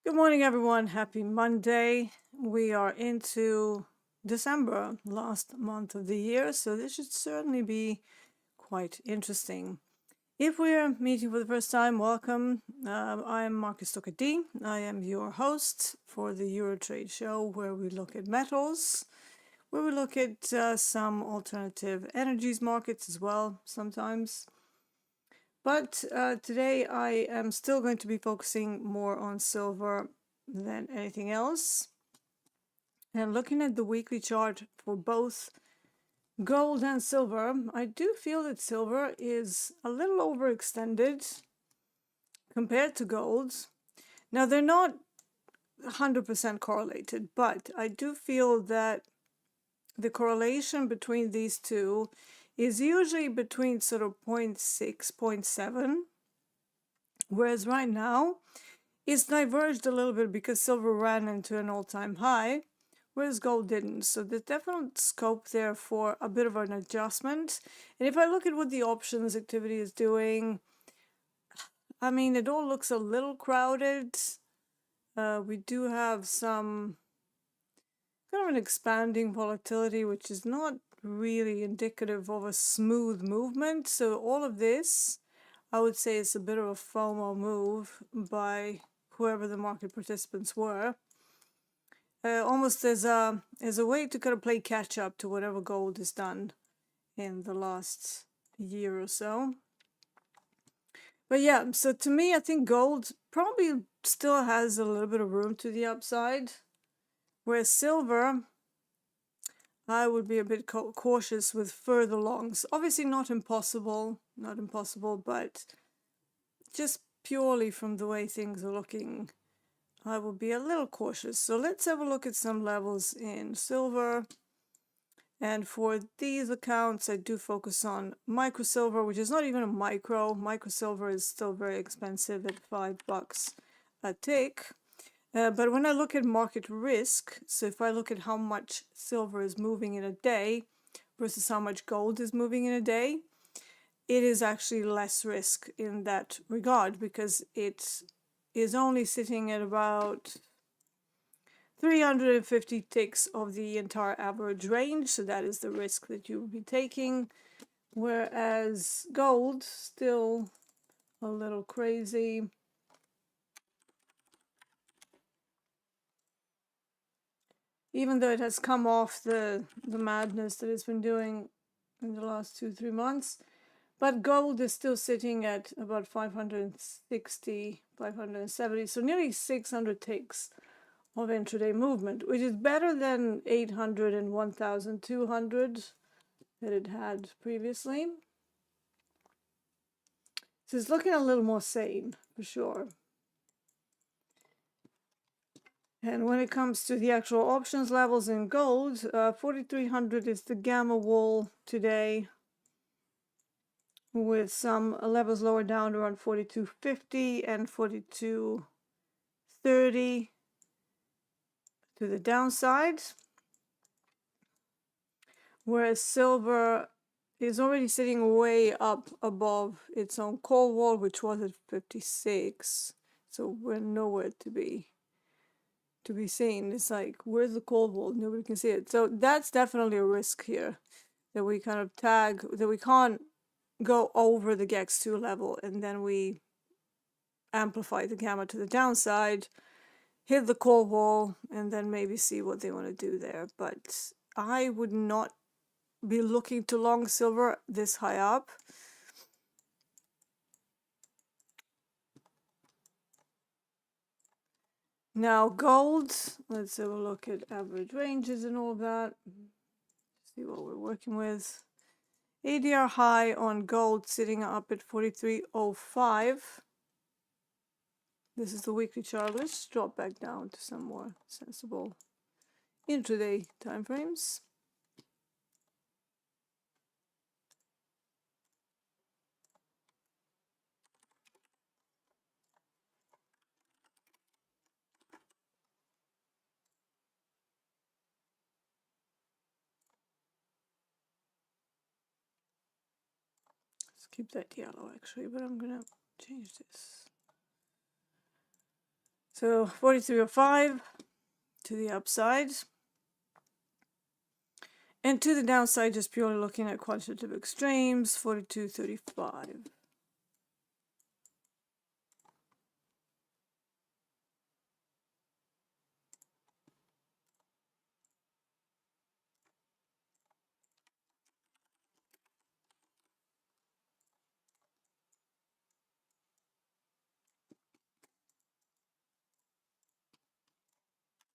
Good morning, everyone. Happy Monday. We are into December, last month of the year, so this should certainly be quite interesting. If we're meeting for the first time, welcome. I'm Marcus Tokadi. I am your host for the Eurotrade show, where we look at metals, where we look at some alternative energies markets as well sometimes. But today I am still going to be focusing more on silver than anything else. And looking at the weekly chart for both gold and silver, I do feel that silver is a little overextended compared to gold. Now, they're not 100% correlated, but I do feel that the correlation between these two is usually between sort of 0.6, 0.7, whereas right now it's diverged a little bit because silver ran into an all-time high, whereas gold didn't. So there's definite scope there for a bit of an adjustment. And if I look at what the options activity is doing, I mean, it all looks a little crowded. We do have some kind of an expanding volatility, which is not really indicative of a smooth movement. So all of this, I would say, is a bit of a FOMO move by whoever the market participants were. Almost as a way to kind of play catch up to whatever gold has done in the last year or so. But yeah, so to me, I think gold probably still has a little bit of room to the upside, whereas silver, I would be a bit cautious with further longs. Obviously not impossible, but just purely from the way things are looking, I will be a little cautious. So let's have a look at some levels in silver. And for these accounts, I do focus on micro silver, which is not even a micro. Micro silver is still very expensive at $5 a tick. But when I look at market risk, so if I look at how much silver is moving in a day versus how much gold is moving in a day, it is actually less risk in that regard because it is only sitting at about 350 ticks of the entire average range, so that is the risk that you will be taking, whereas gold, still a little crazy. Even though it has come off the madness that it's been doing in the last 2-3 months, but gold is still sitting at about 560, 570, so nearly 600 ticks of intraday movement, which is better than 800 and 1,200 that it had previously. So it's looking a little more sane, for sure. And when it comes to the actual options levels in gold, 4,300 is the gamma wall today, with some levels lower down around 4,250 and 4,230 to the downside. Whereas silver is already sitting way up above its own call wall, which was at 56. So we're nowhere to be seen. It's like, where's the call wall? Nobody can see it. So that's definitely a risk here, that we kind of tag, that we can't go over the GEX2 level and then we amplify the gamma to the downside, hit the call wall, and then maybe see what they want to do there. But I would not be looking to long silver this high up. Now gold, let's have a look at average ranges and all that. See what we're working with. ADR high on gold sitting up at 43.05. This is the weekly chart. Let's drop back down to some more sensible intraday timeframes. Let's keep that yellow actually, but I'm gonna change this. So 43.05 to the upside. And to the downside, just purely looking at quantitative extremes, 42.35.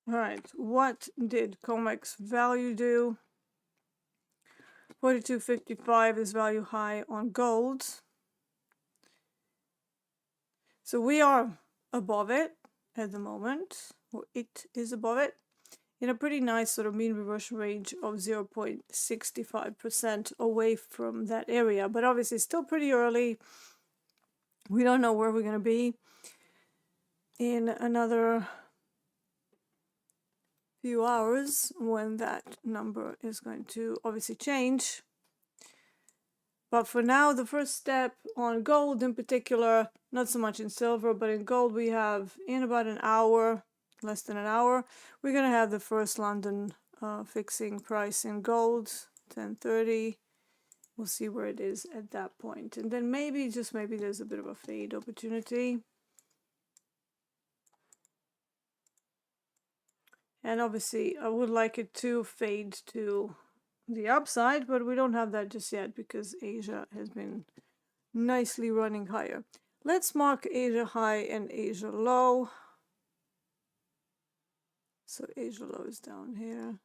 All right, what did COMEX value do? 42.55 is value high on gold. So we are above it at the moment, or it is above it, in a pretty nice sort of mean reversion range of 0.65% away from that area. But obviously still pretty early. We don't know where we're going to be in another few hours when that number is going to obviously change. But for now, the first step on gold in particular, not so much in silver, but in gold we have in about an hour, less than an hour, we're going to have the first London fixing price in gold, 10:30. We'll see where it is at that point. And then maybe, just maybe, there's a bit of a fade opportunity. And obviously, I would like it to fade to the upside, but we don't have that just yet because Asia has been nicely running higher. Let's mark Asia high and Asia low. So Asia low is down here.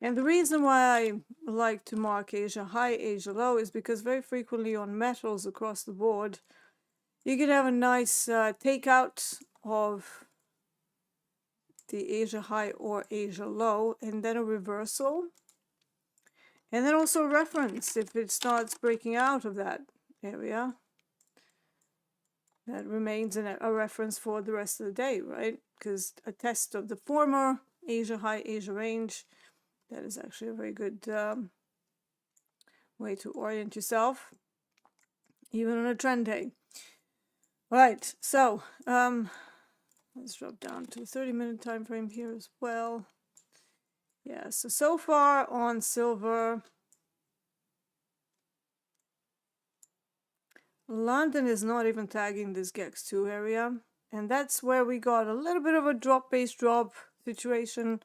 And the reason why I like to mark Asia high, Asia low is because very frequently on metals across the board, you can have a nice takeout of the Asia high or Asia low, and then a reversal. And then also a reference if it starts breaking out of that area. That remains a reference for the rest of the day, right? Because a test of the former Asia high, Asia range, that is actually a very good way to orient yourself, even on a trend day. All right, so let's drop down to the 30-minute time frame here as well. Yeah, so far on silver, London is not even tagging this GEX2 area, and that's where we got a little bit of a drop-based drop situation.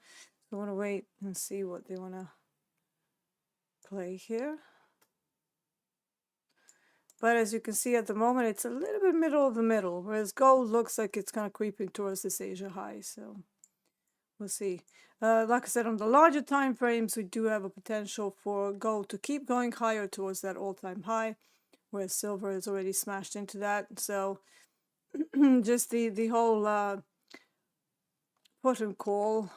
So I want to wait and see what they want to play here. But as you can see at the moment, it's a little bit middle of the middle, whereas gold looks like it's kind of creeping towards this Asia high. So we'll see. Like I said, on the larger time frames, we do have a potential for gold to keep going higher towards that all-time high, whereas silver is already smashed into that. So just the whole put and call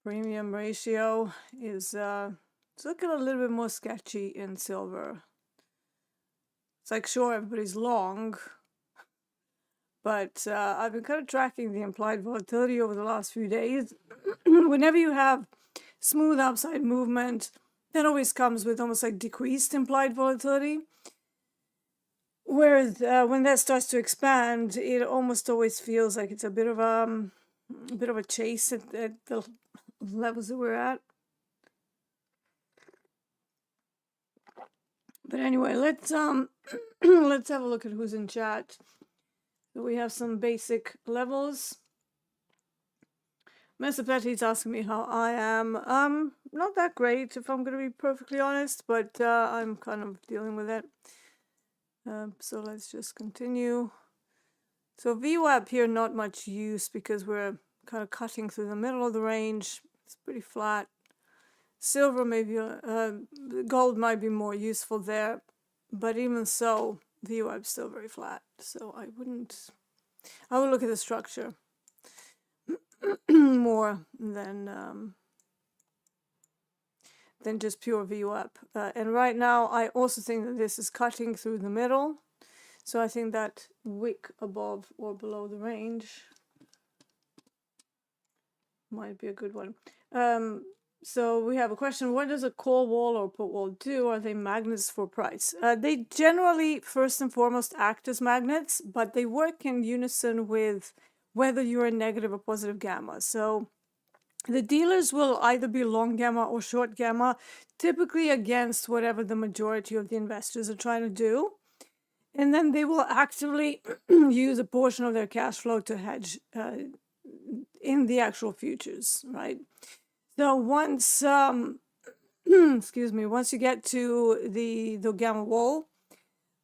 premium ratio is it's looking a little bit more sketchy in silver. It's like, sure, everybody's long, but I've been kind of tracking the implied volatility over the last few days. Whenever you have smooth upside movement, that always comes with almost like decreased implied volatility. Whereas when that starts to expand, it almost always feels like it's a bit of a chase at the levels that we're at. But anyway, let's let's have a look at who's in chat. So we have some basic levels. Mr. Petty's asking me how I am. Not that great, if I'm going to be perfectly honest, but I'm kind of dealing with it. So let's just continue. So VWAP here, not much use because we're kind of cutting through the middle of the range. It's pretty flat. Silver maybe, gold might be more useful there, but even so, VWAP is still very flat. So I would look at the structure more than just pure VWAP. And right now, I also think that this is cutting through the middle. So I think that wick above or below the range might be a good one. So we have a question, what does a call wall or put wall do? Are they magnets for price? They generally, first and foremost, act as magnets, but they work in unison with whether you're a negative or positive gamma. So the dealers will either be long gamma or short gamma, typically against whatever the majority of the investors are trying to do. And then they will actively use a portion of their cash flow to hedge in the actual futures, right? So once, excuse me, once you get to the gamma wall,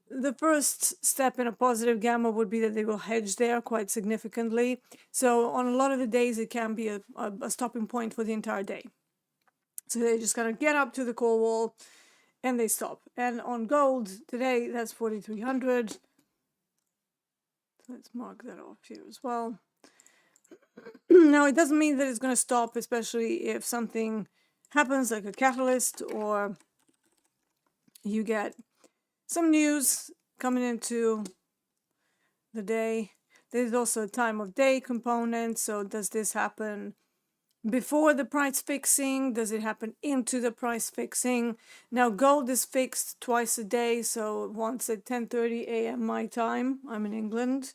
the first step in a positive gamma would be that they will hedge there quite significantly. So on a lot of the days, it can be a stopping point for the entire day. So they just kind of get up to the call wall and they stop. And on gold today, that's 4,300. So let's mark that off here as well. Now, it doesn't mean that it's going to stop, especially if something happens like a catalyst or you get some news coming into the day. There's also a time of day component. So does this happen before the price fixing? Does it happen into the price fixing? Now, gold is fixed twice a day. So once at 10:30 a.m. my time, I'm in England,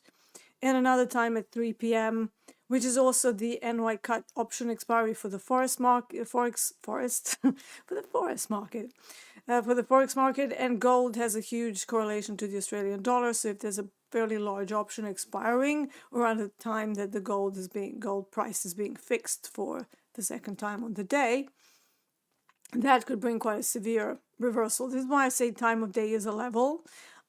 and another time at 3 p.m., which is also the NY cut option expiry for the forex market, for the forex market. For the forex market, and gold has a huge correlation to the Australian dollar. So if there's a fairly large option expiring around the time that the gold price is being fixed for the second time on the day, that could bring quite a severe reversal. This is why I say time of day is a level.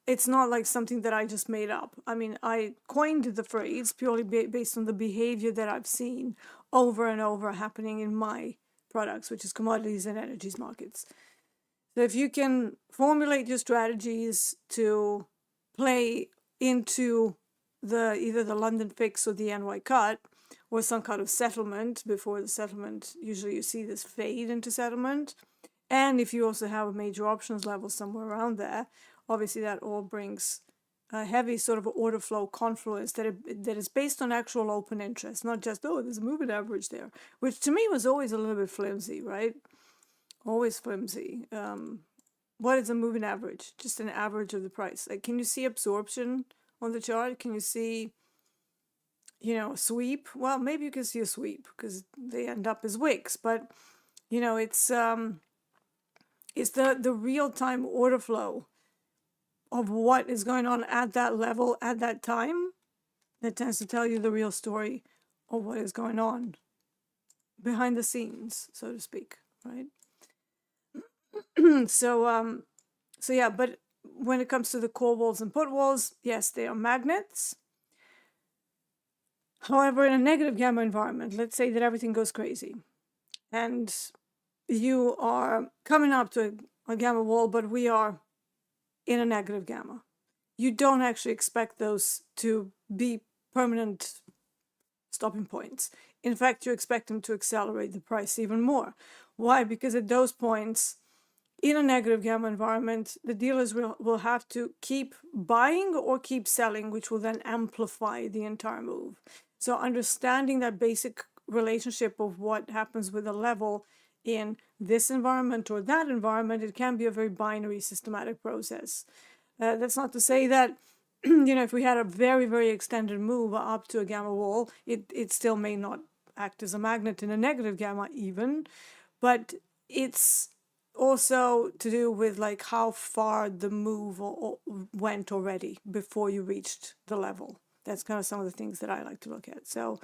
It's not like something that I just made up. I mean, I coined the phrase purely based on the behavior that I've seen over and over happening in my products, which is commodities and energies markets. So if you can formulate your strategies to play into either the London fix or the NY cut, or some kind of settlement before the settlement, usually you see this fade into settlement. And if you also have a major options level somewhere around there, obviously that all brings a heavy sort of order flow confluence that is based on actual open interest, not just, oh, there's a moving average there, which to me was always a little bit flimsy, right? Always flimsy. What is a moving average? Just an average of the price. Like, can you see absorption on the chart? Can you see, a sweep? Well, maybe you can see a sweep because they end up as wicks, but it's the real-time order flow of what is going on at that level at that time that tends to tell you the real story of what is going on behind the scenes, so to speak, right? So yeah, but when it comes to the call walls and put walls, yes, they are magnets. However, in a negative gamma environment, let's say that everything goes crazy and you are coming up to a gamma wall, but we are in a negative gamma. You don't actually expect those to be permanent stopping points. In fact, you expect them to accelerate the price even more. Why? Because at those points, in a negative gamma environment, the dealers will have to keep buying or keep selling, which will then amplify the entire move. So understanding that basic relationship of what happens with a level in this environment or that environment, it can be a very binary systematic process. That's not to say that, if we had a very, very extended move up to a gamma wall, it still may not act as a magnet in a negative gamma even, but it's also to do with like how far the move went already before you reached the level. That's kind of some of the things that I like to look at. So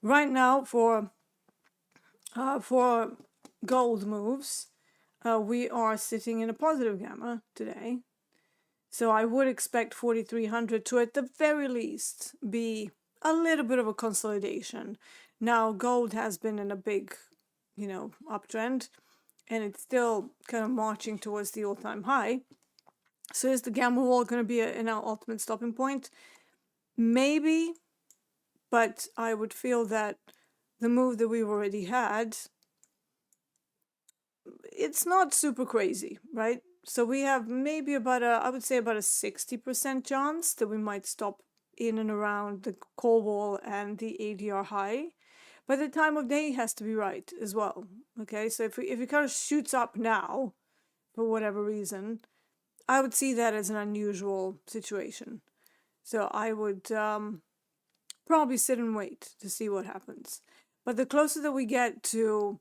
right now for gold moves, we are sitting in a positive gamma today. So I would expect 4,300 to at the very least be a little bit of a consolidation. Now gold has been in a big, uptrend, and it's still kind of marching towards the all-time high. So is the gamma wall going to be an ultimate stopping point? Maybe, but I would feel that the move that we've already had, it's not super crazy, right? So we have maybe I would say about a 60% chance that we might stop in and around the call wall and the ADR high. but the time of day has to be right as well. Okay, so if it kind of shoots up now for whatever reason, I would see that as an unusual situation. So I would probably sit and wait to see what happens. But the closer that we get to,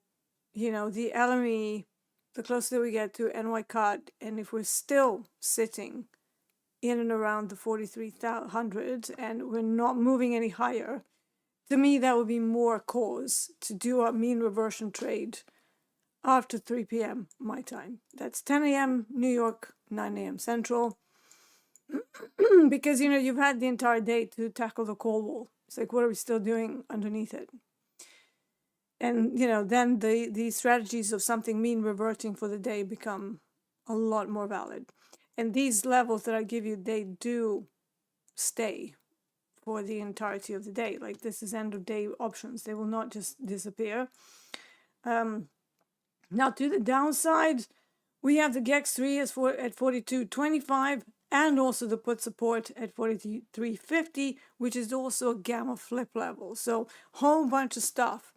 the LME, the closer that we get to NY cut, and if we're still sitting in and around the 4300 and we're not moving any higher, to me that would be more cause to do a mean reversion trade after 3 p.m. my time. That's 10 a.m. New York, 9 a.m. Central. Because, you've had the entire day to tackle the call wall. It's like, what are we still doing underneath it? And, then the strategies of something mean reverting for the day become a lot more valid. And these levels that I give you, they do stay for the entirety of the day. Like, this is end of day options. They will not just disappear. Now, to the downside, we have the GEX3 at 42.25 and also the put support at 43.50, which is also a gamma flip level. So, whole bunch of stuff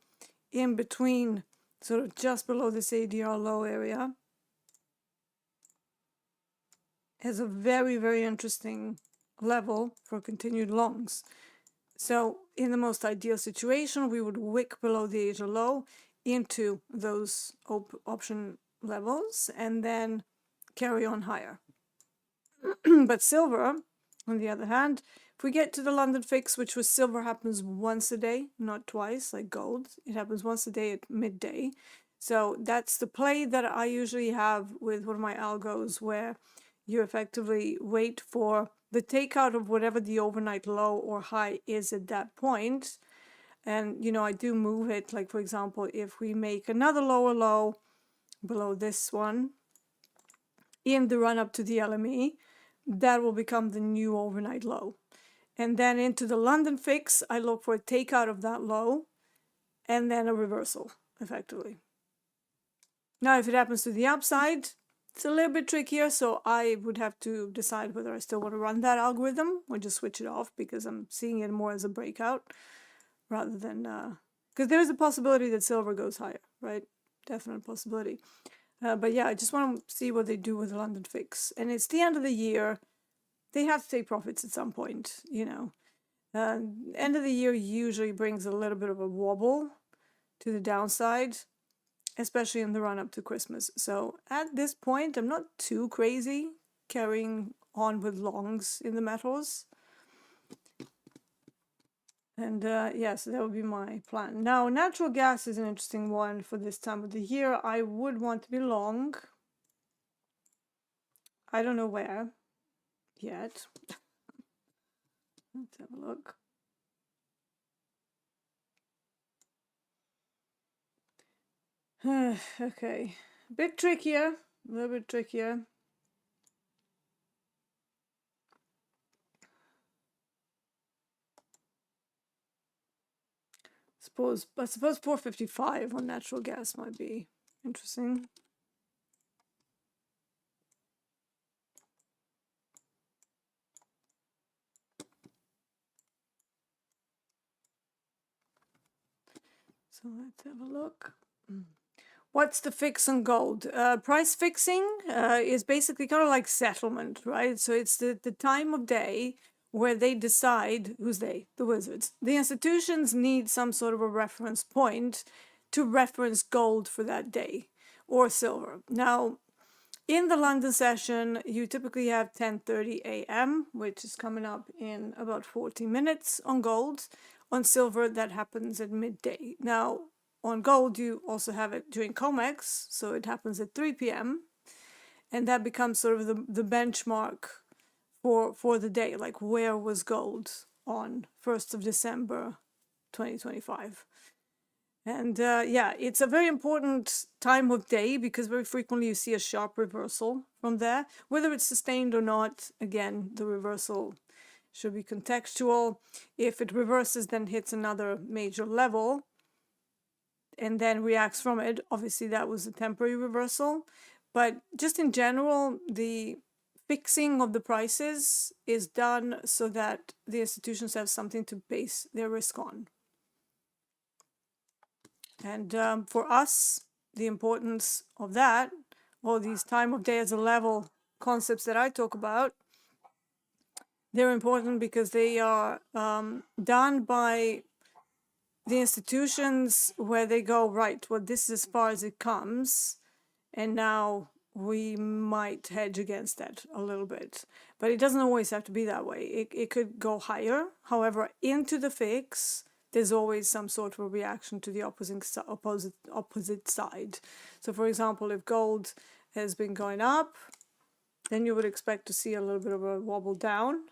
in between, sort of just below this ADR low area, has a very, very interesting level for continued longs. So in the most ideal situation, we would wick below the Asia low into those option levels and then carry on higher. But silver, on the other hand, if we get to the London fix, which with silver happens once a day, not twice like gold, it happens once a day at midday. So that's the play that I usually have with one of my algos, where you effectively wait for the takeout of whatever the overnight low or high is at that point. And, I do move it. Like, for example, if we make another lower low below this one in the run up to the LME, that will become the new overnight low. And then into the London fix, I look for a takeout of that low and then a reversal, effectively. Now, if it happens to the upside, it's a little bit trickier, so I would have to decide whether I still want to run that algorithm or just switch it off, because I'm seeing it more as a breakout rather than... because there's a possibility that silver goes higher, right? Definite possibility. But yeah, I just want to see what they do with the London fix. And it's the end of the year. They have to take profits at some point, end of the year usually brings a little bit of a wobble to the downside, especially in the run up to Christmas. So at this point, I'm not too crazy carrying on with longs in the metals. And yeah, so that would be my plan. Now, natural gas is an interesting one for this time of the year. I would want to be long. I don't know where yet. Let's have a look. Okay, a bit trickier, a little bit trickier. I suppose 455 on natural gas might be interesting. So let's have a look. What's the fix on gold? Price fixing is basically kind of like settlement, right? So it's the time of day where they decide, who's they? The wizards. The institutions need some sort of a reference point to reference gold for that day, or silver. Now, in the London session, you typically have 10:30 a.m., which is coming up in about 40 minutes on gold. On silver, that happens at midday. Now, on gold, you also have it during COMEX, so it happens at 3 p.m. And that becomes sort of the benchmark for the day, like where was gold on 1st of December 2025. And yeah, it's a very important time of day because very frequently you see a sharp reversal from there. Whether it's sustained or not, again, the reversal should be contextual. If it reverses, then hits another major level and then reacts from it, obviously that was a temporary reversal. But just in general, the fixing of the prices is done so that the institutions have something to base their risk on. And for us, the importance of that, or these time of day as a level concepts that I talk about, they're important because they are done by the institutions where they go, right, well, this is as far as it comes, and now we might hedge against that a little bit. But it doesn't always have to be that way. It could go higher. However, into the fix, there's always some sort of a reaction to the opposite side. So for example, if gold has been going up, then you would expect to see a little bit of a wobble down.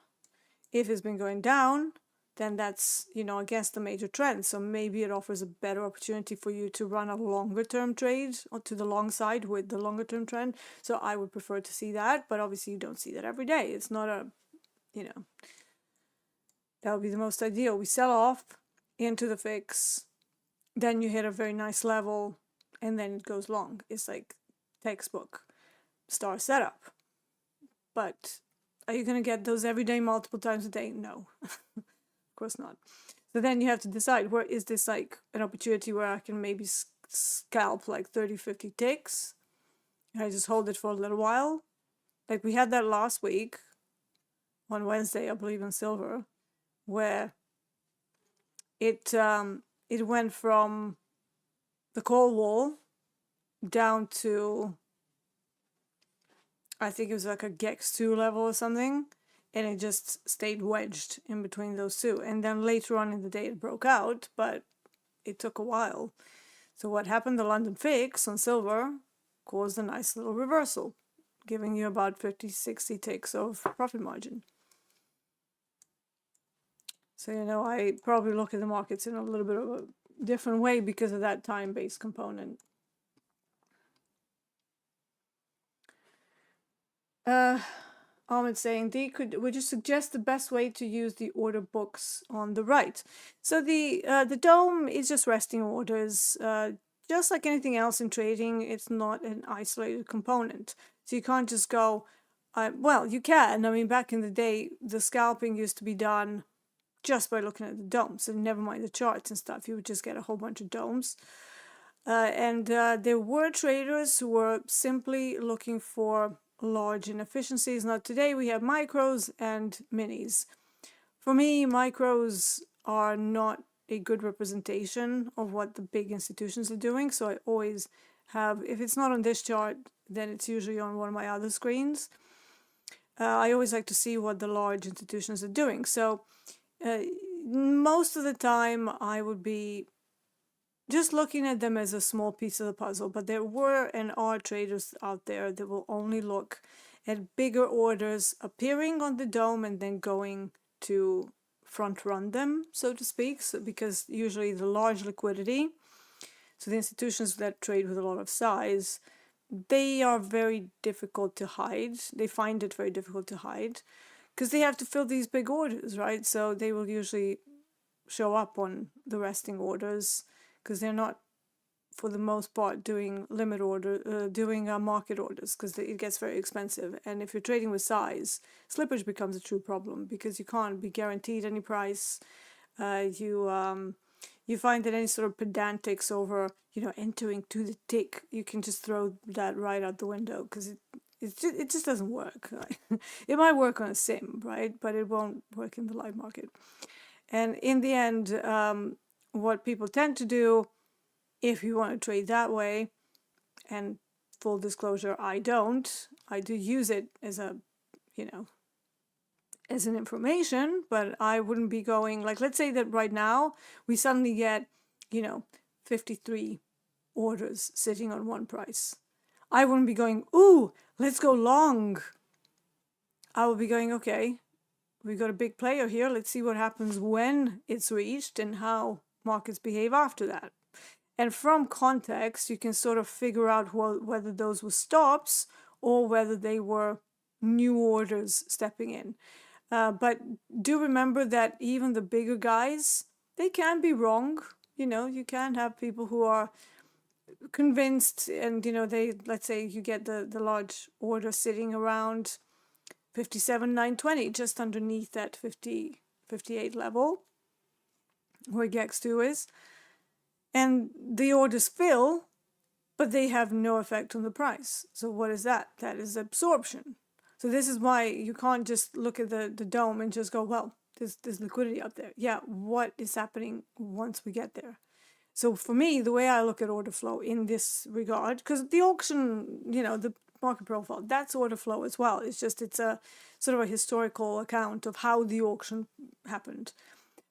If it's been going down, then that's, you know, against the major trend. So maybe it offers a better opportunity for you to run a longer term trade or to the long side with the longer term trend. So I would prefer to see that, but obviously you don't see that every day. It's not a, you know, that would be the most ideal. We sell off into the fix, then you hit a very nice level, and then it goes long. It's like textbook star setup. But are you going to get those every day, multiple times a day? No. Of course not. So then you have to decide, where is this like an opportunity where I can maybe scalp like 30, 50 ticks? And I just hold it for a little while. Like we had that last week on Wednesday, I believe, in silver, where it went from the call wall down to, I think it was like a GEX2 level or something. And it just stayed wedged in between those two. And then later on in the day it broke out, but it took a while. So what happened? The London fix on silver caused a nice little reversal, giving you about 50, 60 ticks of profit margin. So, you know, I probably look at the markets in a little bit of a different way because of that time-based component. Ahmed saying, would you suggest the best way to use the order books on the right? So the dome is just resting orders. Just like anything else in trading, it's not an isolated component. So you can't just go, well, you can. I mean, back in the day, the scalping used to be done just by looking at the domes. So never mind the charts and stuff. You would just get a whole bunch of domes. And there were traders who were simply looking for large inefficiencies. Now today we have micros and minis. For me, micros are not a good representation of what the big institutions are doing. So I always have, if it's not on this chart, then it's usually on one of my other screens. I always like to see what the large institutions are doing. So most of the time I would be just looking at them as a small piece of the puzzle, but there were and are traders out there that will only look at bigger orders appearing on the dome and then going to front run them, so to speak, so because usually the large liquidity, so the institutions that trade with a lot of size, they are very difficult to hide. They find it very difficult to hide because they have to fill these big orders, right? So they will usually show up on the resting orders, because they're not, for the most part, doing limit order, doing market orders, because it gets very expensive. And if you're trading with size, slippage becomes a true problem because you can't be guaranteed any price. You find that any sort of pedantics over, you know, entering to the tick, you can just throw that right out the window because it just doesn't work. It might work on a sim, right? But it won't work in the live market. And in the end, what people tend to do, if you want to trade that way, and full disclosure, I don't. I do use it as a, you know, as an information, but I wouldn't be going, like, let's say that right now we suddenly get, you know, 53 orders sitting on one price. I wouldn't be going, ooh, let's go long. I would be going, okay, we got a big player here. Let's see what happens when it's reached and how markets behave after that. And from context, you can sort of figure out whether those were stops or whether they were new orders stepping in. But do remember that even the bigger guys, they can be wrong. You know, you can have people who are convinced and, you know, they, let's say you get the large order sitting around 57,920, just underneath that 58 level where GEX2 is. and the orders fill, but they have no effect on the price. So what is that? That is absorption. So this is why you can't just look at the dome and just go, well, there's liquidity up there. Yeah, what is happening once we get there? So for me, the way I look at order flow in this regard, because the auction, the market profile, that's order flow as well. It's just, it's a sort of a historical account of how the auction happened.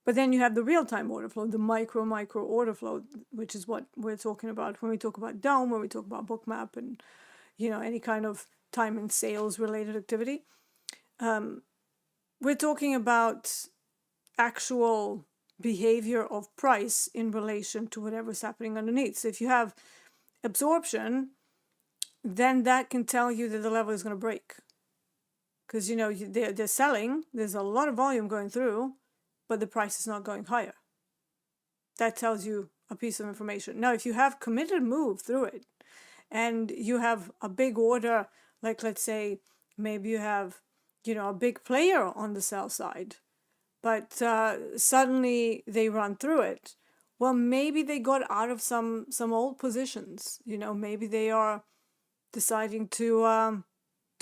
But then you have the real-time order flow, the micro order flow, which is what we're talking about when we talk about DOM, when we talk about bookmap and, any kind of time and sales related activity. We're talking about actual behavior of price in relation to whatever's happening underneath. So if you have absorption, then that can tell you that the level is going to break. Because, they're selling, there's a lot of volume going through, but the price is not going higher. That tells you a piece of information. Now, if you have committed move through it, and you have a big order, like let's say, maybe you have, a big player on the sell side, but suddenly they run through it. Well, maybe they got out of some old positions. Maybe they are deciding to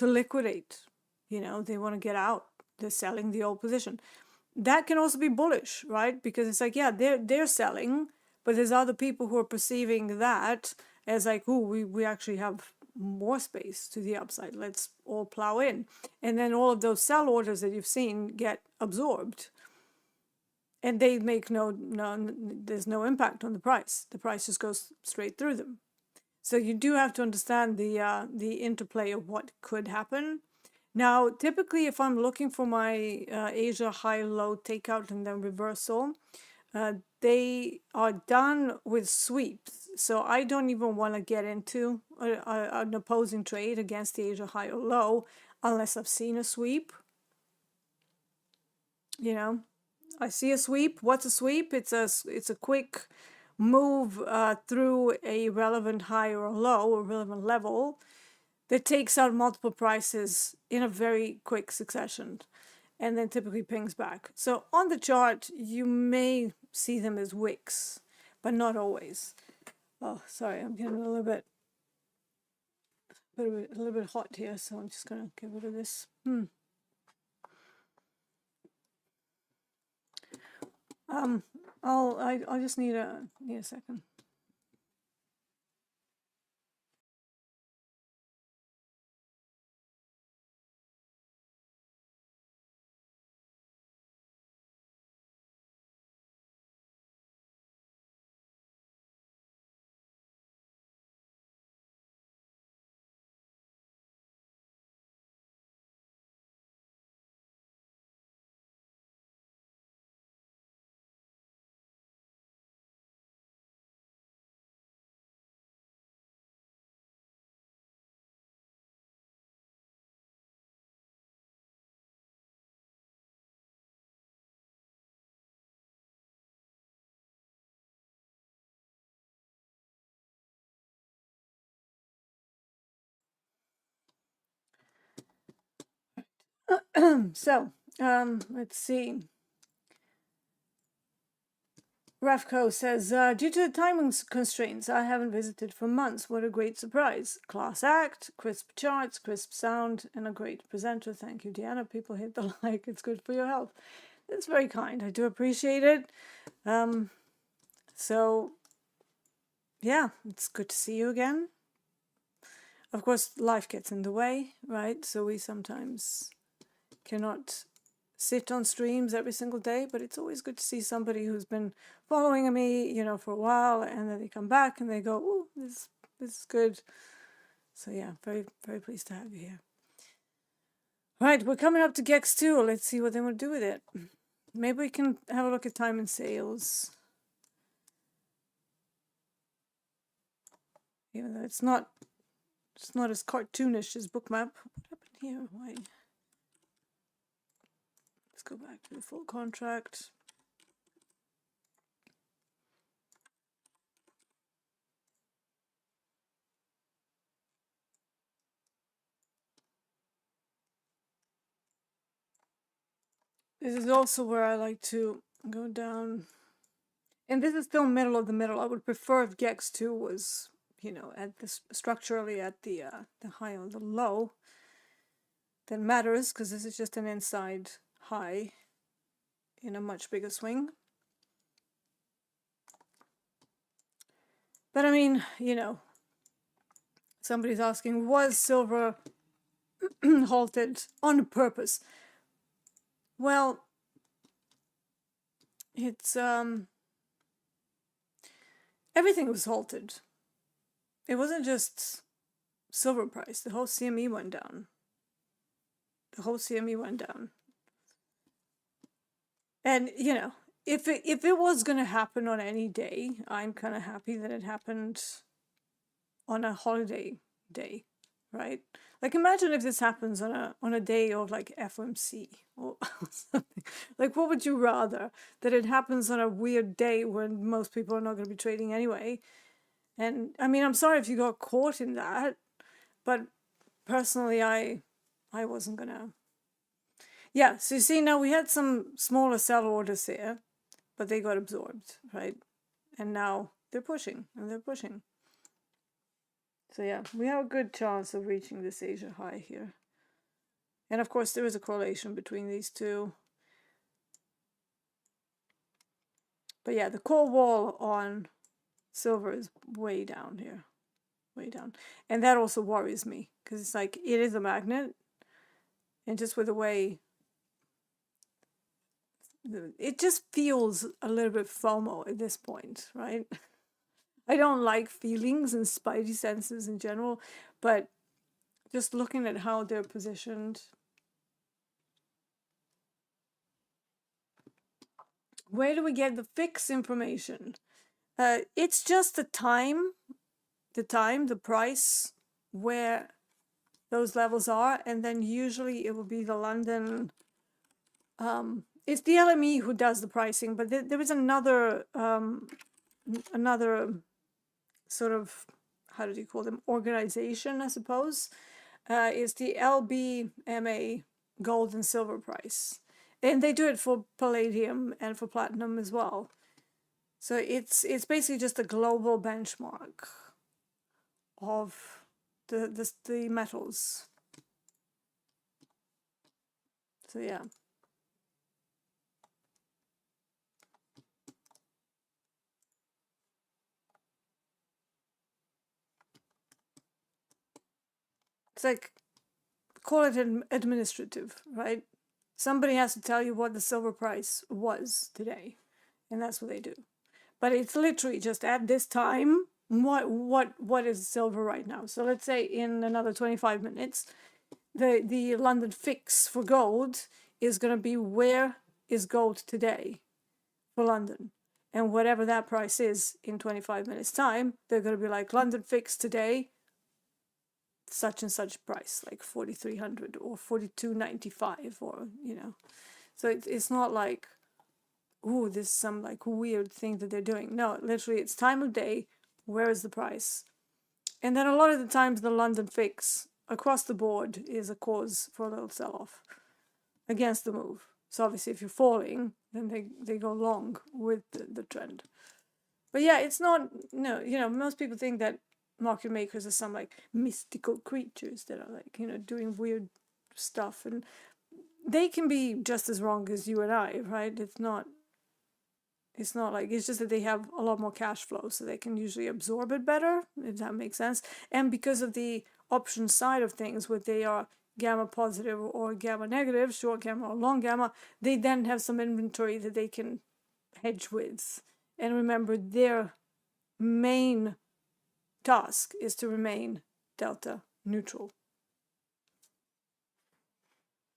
liquidate. They want to get out. They're selling the old position. That can also be bullish, right? Because it's like, yeah, they're selling, but there's other people who are perceiving that as like, oh, we actually have more space to the upside. Let's all plow in. And then all of those sell orders that you've seen get absorbed. And they make there's no impact on the price. The price just goes straight through them. So you do have to understand the interplay of what could happen. Now, typically, if I'm looking for my Asia high-low takeout and then reversal, they are done with sweeps. So I don't even want to get into an opposing trade against the Asia high or low unless I've seen a sweep. I see a sweep. What's a sweep? It's a quick move through a relevant high or low or relevant level that takes out multiple prices in a very quick succession and then typically pings back. So on the chart, you may see them as wicks, but not always. Oh, sorry, I'm getting a little bit hot here, so I'm just gonna get rid of this. I'll just need a second. So, let's see. Rafco says, due to the timing constraints, I haven't visited for months. What a great surprise. Class act, crisp charts, crisp sound, and a great presenter. Thank you, Deeyana. People hit the like. It's good for your health. That's very kind. I do appreciate it. So, yeah, it's good to see you again. Of course, life gets in the way, right? So we sometimes cannot sit on streams every single day, but it's always good to see somebody who's been following me, for a while, and then they come back and they go, "Oh, this is good." So yeah, very, very pleased to have you here. Right, we're coming up to GEX2. Let's see what they want to do with it. Maybe we can have a look at time and sales. Even though it's not as cartoonish as bookmap. What happened here? Why? Let's go back to the full contract. This is also where I like to go down And this is still middle of the middle. I would prefer if GEX2 was, you know, at this structurally at the high or the low. That matters, because this is just an inside high in a much bigger swing. But I mean, you know, somebody's asking, was silver halted on purpose? Well, it's everything was halted. It wasn't just silver price. The whole CME went down. The whole CME went down. And, you know, if it was going to happen on any day, I'm kind of happy that it happened on a holiday day, right? Like, imagine if this happens on a day of like FOMC or something. Like, what would you rather? That it happens on a weird day when most people are not going to be trading anyway? And I mean, I'm sorry if you got caught in that, but personally, I wasn't gonna. Yeah, so you see, now we had some smaller sell orders here, but they got absorbed, right? And now they're pushing, and they're pushing. So yeah, we have a good chance of reaching this Asia high here. And of course, there is a correlation between these two. But yeah, the core wall on silver is way down here. Way down. And that also worries me, because it's like, it is a magnet. And just with the way, it just feels a little bit FOMO at this point, right? I don't like feelings and spidey senses in general, but just looking at how they're positioned. Where do we get the fix information? It's just the time, the price, where those levels are, and then usually it will be the London. It's the LME who does the pricing, but there is another sort of, how do you call them, organization, I suppose. Is the LBMA gold and silver price, and they do it for palladium and for platinum as well. So it's basically just a global benchmark of the metals. So yeah. It's like, call it administrative, right? Somebody has to tell you what the silver price was today, and that's what they do. But it's literally just at this time, what is silver right now? So let's say in another 25 minutes, the London fix for gold is going to be, where is gold today for London? And whatever that price is in 25 minutes time, they're going to be like, London fix today, such and such price, like 4,300 or 4,295, or, you know. So it's not like, ooh, this is some like weird thing that they're doing. No, literally, it's time of day, where is the price? And then a lot of the times the London fix across the board is a cause for a little sell-off against the move. So obviously if you're falling, then they go long with the trend. But yeah, it's not, no, you know, most people think that market makers are some like mystical creatures that are like, you know, doing weird stuff, and they can be just as wrong as you and I, right? It's not like, it's just that they have a lot more cash flow, so they can usually absorb it better, if that makes sense. And because of the option side of things, where they are gamma positive or gamma negative, short gamma or long gamma, they then have some inventory that they can hedge with. And remember, their main task is to remain delta neutral.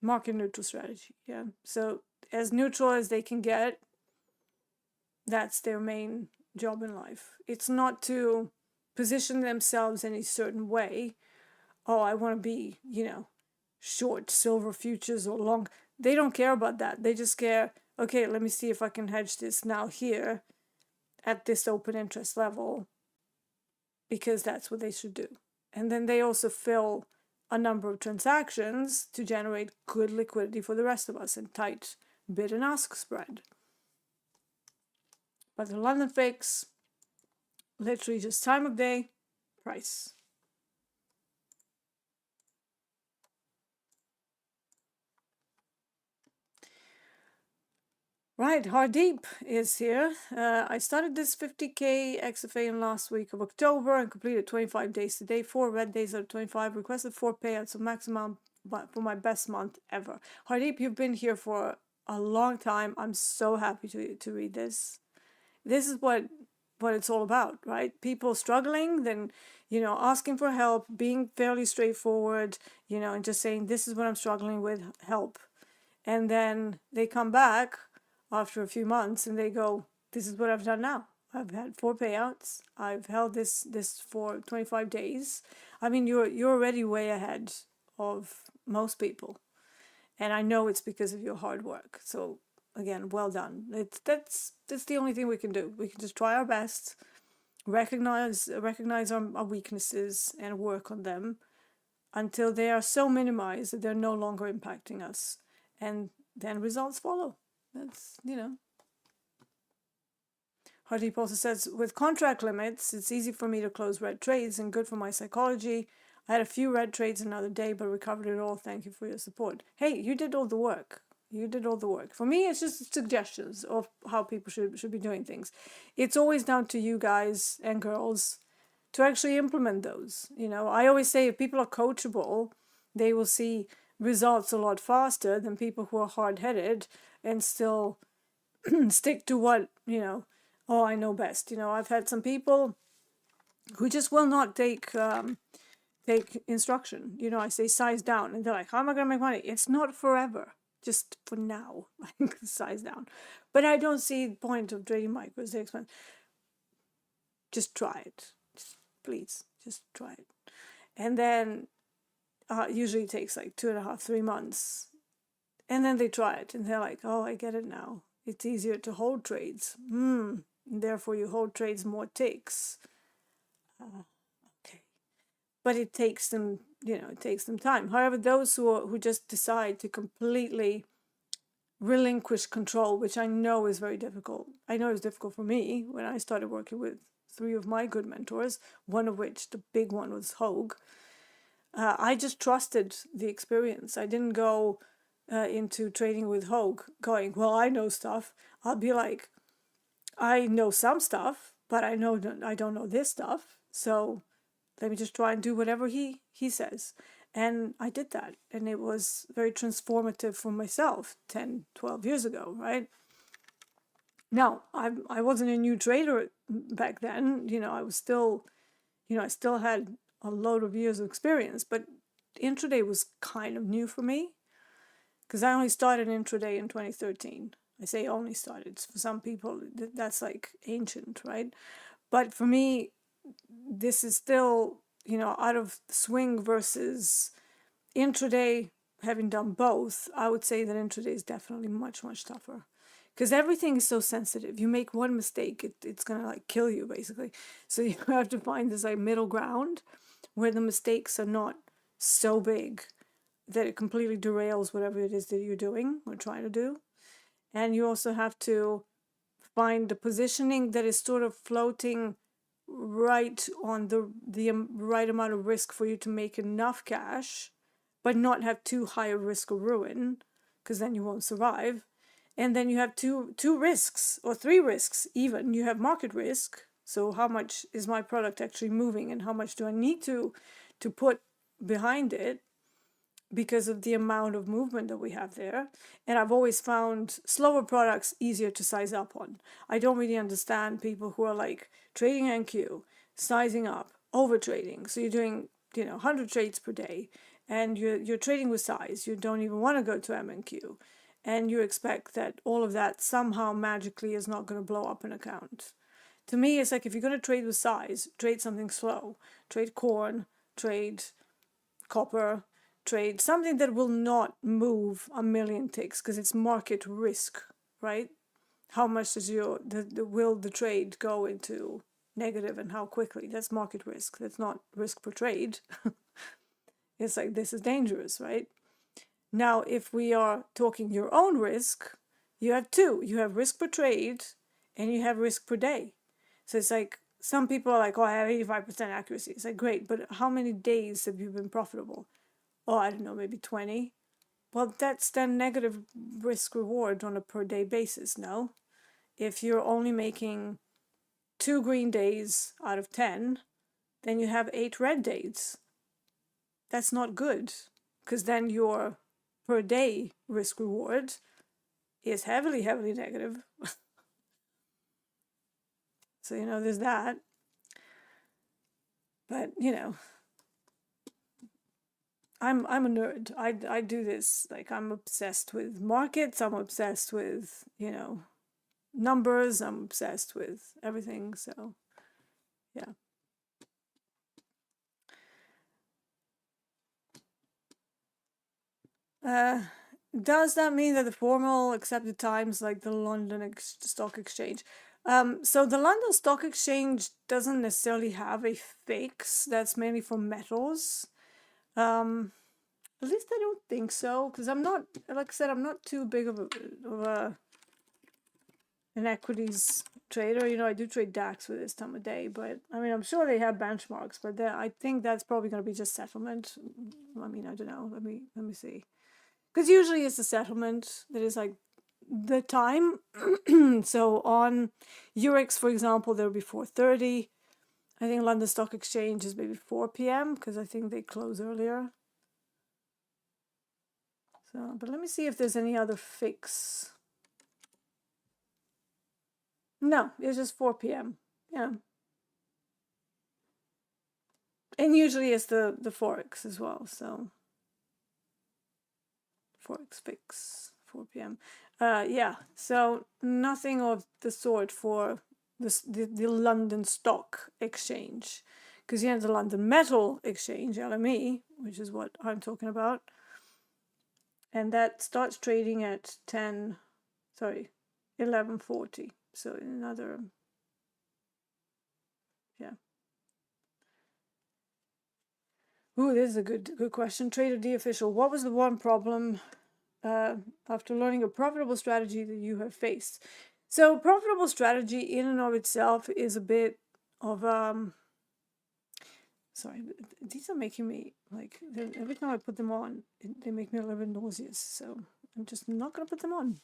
Market neutral strategy, yeah. So as neutral as they can get, that's their main job in life. It's not to position themselves in a certain way. Oh, I want to be, you know, short silver futures or long. They don't care about that. They just care, okay, let me see if I can hedge this now here at this open interest level, because that's what they should do. And then they also fill a number of transactions to generate good liquidity for the rest of us and tight bid and ask spread. But the London fix, literally just time of day, price. Right, Hardeep is here. I started this 50K XFA in last week of October and completed 25 days today. 4 red days out of 25. Requested 4 payouts, so maximum for my best month ever. Hardeep, you've been here for a long time. I'm so happy to read this. This is what it's all about, right? People struggling, then, asking for help, being fairly straightforward, and just saying, this is what I'm struggling with, help. And then they come back after a few months and they go, this is what I've done now. I've had 4 payouts. I've held this for 25 days. I mean, you're already way ahead of most people. And I know it's because of your hard work. So again, well done. That's the only thing we can do. We can just try our best, recognize our weaknesses and work on them until they are so minimized that they're no longer impacting us. And then results follow. That's, Hardeep also says, with contract limits, it's easy for me to close red trades and good for my psychology. I had a few red trades another day, but recovered it all. Thank you for your support. Hey, you did all the work. You did all the work. For me, it's just suggestions of how people should be doing things. It's always down to you guys and girls to actually implement those. I always say if people are coachable, they will see results a lot faster than people who are hard-headed and still stick to what, oh, I know best. I've had some people who just will not take instruction. I say size down and they're like, how am I going to make money? It's not forever, just for now. Size down. But I don't see the point of trading micros. They explain, just try it. Please, just try it. And then usually it takes like 2.5, 3 months. And then they try it and they're like, oh, I get it now. It's easier to hold trades. Therefore, you hold trades more ticks. Okay. But it takes them, it takes them time. However, those who just decide to completely relinquish control, which I know is very difficult. I know it was difficult for me when I started working with 3 of my good mentors, one of which, the big one, was Hogue. I just trusted the experience. I didn't go into trading with Hogue going, well, I know stuff. I'll be like, I know some stuff, but I don't know this stuff. So let me just try and do whatever he says. And I did that. And it was very transformative for myself 10, 12 years ago, right? Now, I wasn't a new trader back then. I was still, I still had a load of years of experience, but intraday was kind of new for me because I only started intraday in 2013. I say only started. For some people, that's like ancient, right? But for me, this is still, out of swing versus intraday. Having done both, I would say that intraday is definitely much, much tougher because everything is so sensitive. You make one mistake, it's going to like kill you basically. So you have to find this like middle ground where the mistakes are not so big that it completely derails whatever it is that you're doing or trying to do. And you also have to find the positioning that is sort of floating right on the right amount of risk for you to make enough cash, but not have too high a risk of ruin, because then you won't survive. And then you have two risks, or 3 risks even. You have market risk. So how much is my product actually moving and how much do I need to put behind it because of the amount of movement that we have there. And I've always found slower products easier to size up on. I don't really understand people who are like trading NQ, sizing up, over trading. So you're doing 100 trades per day and you're trading with size. You don't even want to go to MNQ. And you expect that all of that somehow magically is not going to blow up an account. To me, it's like if you're going to trade with size, trade something slow. Trade corn, trade copper, trade something that will not move a million ticks because it's market risk, right? How much does will the trade go into negative and how quickly? That's market risk. That's not risk per trade. It's like this is dangerous, right? Now, if we are talking your own risk, you have 2. You have risk per trade and you have risk per day. So it's like, some people are like, oh, I have 85% accuracy. It's like, great, but how many days have you been profitable? Oh, I don't know, maybe 20. Well, that's then negative risk reward on a per day basis, no? If you're only making 2 green days out of 10, then you have 8 red days. That's not good, because then your per day risk reward is heavily, heavily negative. So, there's that. But, I'm a nerd. I do this. Like, I'm obsessed with markets. I'm obsessed with, numbers. I'm obsessed with everything. So, yeah. Does that mean that the formal accepted times, like the London Stock Exchange? So the London Stock Exchange doesn't necessarily have a fix. That's mainly for metals. At least I don't think so, because I'm not, like I said, I'm not too big of an equities trader. I do trade DAX with this time of day, but I mean, I'm sure they have benchmarks, but I think that's probably going to be just settlement. I mean, I don't know. Let me see. Because usually it's the settlement that is like the time. So on Eurex, for example, there'll be 4:30. I think London Stock Exchange is maybe 4 p.m. because I think they close earlier. So, but let me see if there's any other fix. No, it's just 4 p.m. Yeah. And usually it's the Forex as well, so Forex fix 4 p.m. Yeah, so nothing of the sort for the London Stock Exchange, because you have the London Metal Exchange, LME, which is what I'm talking about, and that starts trading at 11:40. So another, yeah. Ooh, this is a good question. Trader D official, what was the one problem after learning a profitable strategy that you have faced? So profitable strategy in and of itself is a bit of sorry, these are making me like, every time I put them on, they make me a little bit nauseous. So I'm just not going to put them on.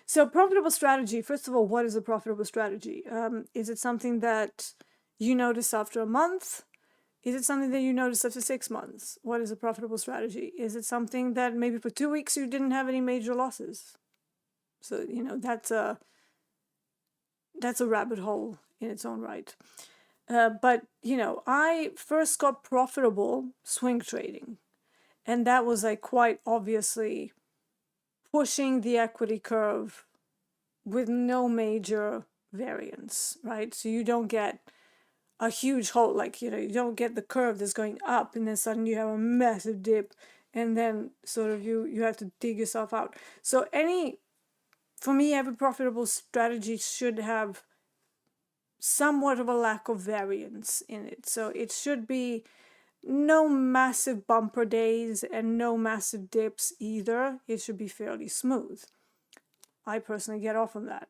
So profitable strategy, first of all, what is a profitable strategy? Is it something that you notice after a month? Is it something that you notice after 6 months? What is a profitable strategy? Is it something that maybe for 2 weeks you didn't have any major losses? So, that's a rabbit hole in its own right. But, I first got profitable swing trading. And that was like quite obviously pushing the equity curve with no major variance, right? So you don't get a huge hole, like, you don't get the curve that's going up and then suddenly you have a massive dip and then sort of you have to dig yourself out. So for me, every profitable strategy should have somewhat of a lack of variance in it. So it should be no massive bumper days and no massive dips either. It should be fairly smooth. I personally get off on that.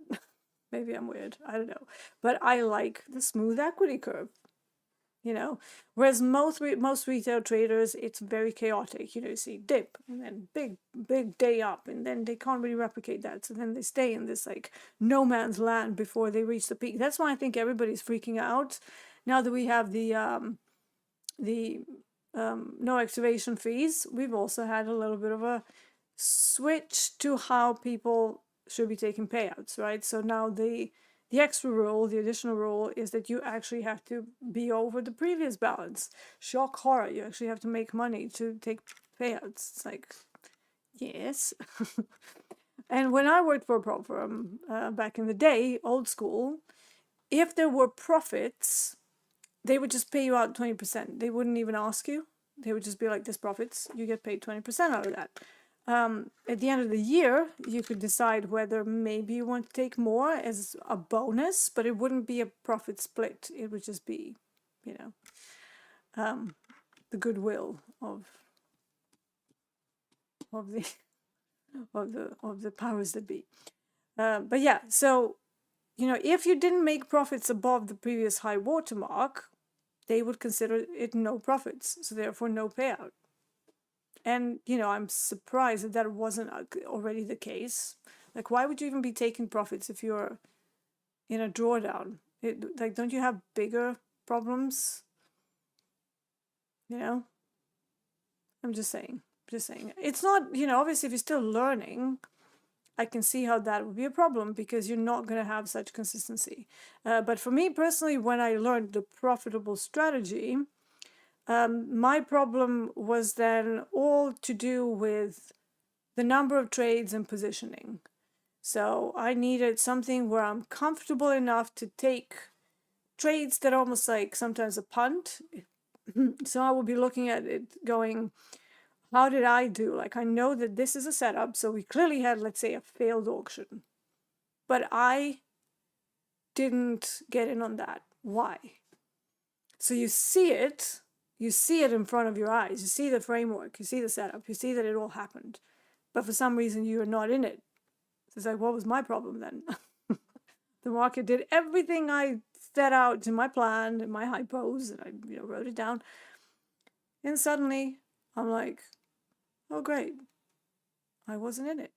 Maybe I'm weird, I don't know. But I like the smooth equity curve. Whereas most retail traders, it's very chaotic. You see dip and then big day up, and then they can't really replicate that. So then they stay in this like no man's land before they reach the peak. That's why I think everybody's freaking out now that we have the no activation fees. We've also had a little bit of a switch to how people should be taking payouts, right? So now the extra rule, the additional rule, is that you actually have to be over the previous balance. Shock horror, you actually have to make money to take payouts. It's like, yes. And when I worked for a prop firm back in the day, old school, if there were profits, they would just pay you out 20%. They wouldn't even ask you. They would just be like, this profits, you get paid 20% out of that. At the end of the year, you could decide whether maybe you want to take more as a bonus, but it wouldn't be a profit split. It would just be, the goodwill of the powers that be. But yeah, so, if you didn't make profits above the previous high watermark, they would consider it no profits, so therefore no payout. And, I'm surprised that that wasn't already the case. Like, why would you even be taking profits if you're in a drawdown? Like, don't you have bigger problems? I'm just saying. It's not, obviously, if you're still learning, I can see how that would be a problem because you're not going to have such consistency. But for me personally, when I learned the profitable strategy, my problem was then all to do with the number of trades and positioning. So I needed something where I'm comfortable enough to take trades that are almost like sometimes a punt. So I will be looking at it going, how did I do? Like, I know that this is a setup, so we clearly had, let's say, a failed auction. But I didn't get in on that. Why? So you see it in front of your eyes. You see the framework, you see the setup, you see that it all happened. But for some reason, you're not in it. So it's like, what was my problem then? The market did everything I set out in my plan, in my hypos, and I wrote it down. And suddenly, I'm like, oh, great. I wasn't in it.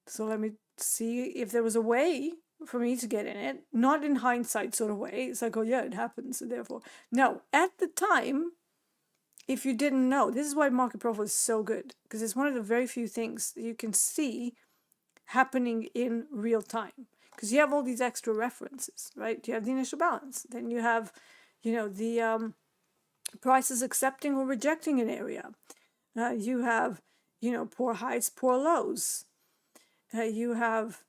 So let me see if there was a way for me to get in it. Not in hindsight sort of way. It's like, oh, yeah, it happens. So therefore, no. At the time, if you didn't know, this is why market profile is so good. Because it's one of the very few things that you can see happening in real time. Because you have all these extra references, right? You have the initial balance. Then you have, the prices accepting or rejecting an area. You have, poor highs, poor lows. You have,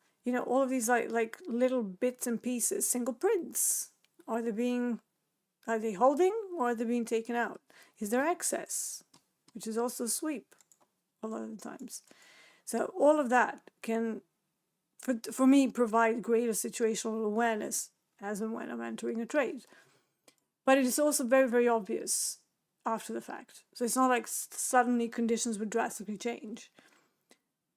all of these like little bits and pieces, single prints. Are they holding or are they being taken out? Is there excess? Which is also sweep a lot of the times. So all of that can, for me, provide greater situational awareness as and when I'm entering a trade. But it is also very, very obvious after the fact. So it's not like suddenly conditions would drastically change.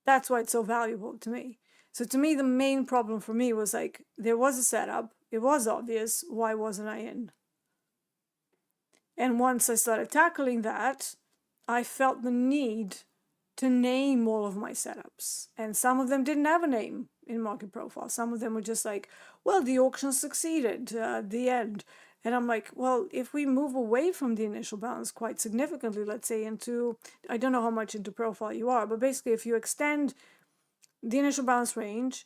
That's why it's so valuable to me. So to me, the main problem for me was like, there was a setup. It was obvious. Why wasn't I in? And once I started tackling that, I felt the need to name all of my setups. And some of them didn't have a name in market profile. Some of them were just like, well, the auction succeeded, the end. And I'm like, well, if we move away from the initial balance quite significantly, let's say into, I don't know how much into profile you are, but basically if you extend the initial balance range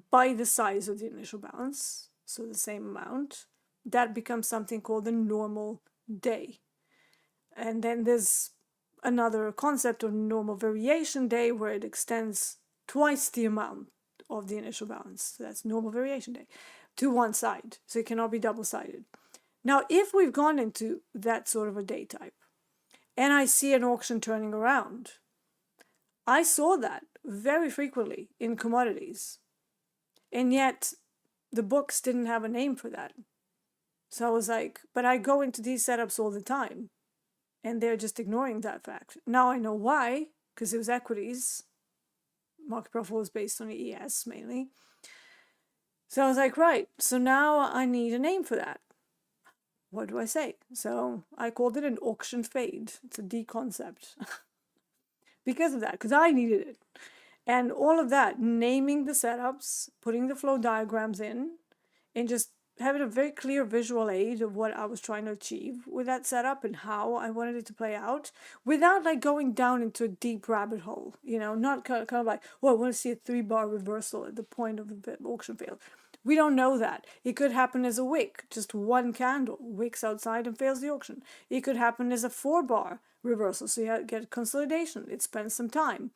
by the size of the initial balance, so the same amount, that becomes something called the normal day. And then there's another concept of normal variation day where it extends twice the amount of the initial balance. So that's normal variation day to one side. So it cannot be double-sided. Now, if we've gone into that sort of a day type and I see an auction turning around, I saw that very frequently in commodities. And yet the books didn't have a name for that. So I was like, but I go into these setups all the time. And they're just ignoring that fact. Now I know why, because it was equities. Market profile was based on ES mainly. So I was like, right, so now I need a name for that. What do I say? So I called it an auction fade. It's a D concept. Because of that, because I needed it. And all of that, naming the setups, putting the flow diagrams in, and just having a very clear visual aid of what I was trying to achieve with that setup and how I wanted it to play out without like going down into a deep rabbit hole, not kind of like, well, I want to see a 3-bar reversal at the point of the auction fail. We don't know that. It could happen as a wick, just one candle, wicks outside and fails the auction. It could happen as a 4-bar reversal, so you get consolidation. It spends some time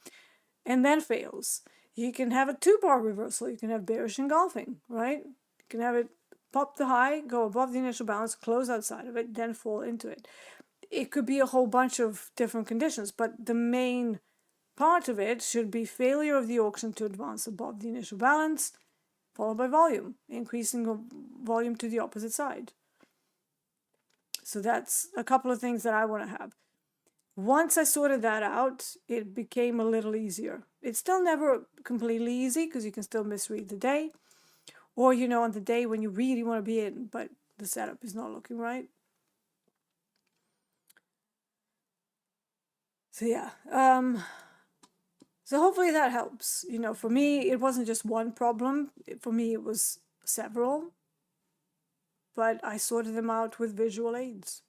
and then fails. You can have a 2-bar reversal. You can have bearish engulfing, right? You can have it pop the high, go above the initial balance, close outside of it, then fall into it. It could be a whole bunch of different conditions, but the main part of it should be failure of the auction to advance above the initial balance, followed by volume, increasing of volume to the opposite side. So that's a couple of things that I want to have. Once I sorted that out, it became a little easier. It's still never completely easy because you can still misread the day. Or, on the day when you really want to be in, but the setup is not looking right. So yeah, so hopefully that helps. For me, it wasn't just one problem. For me, it was several, but I sorted them out with visual aids.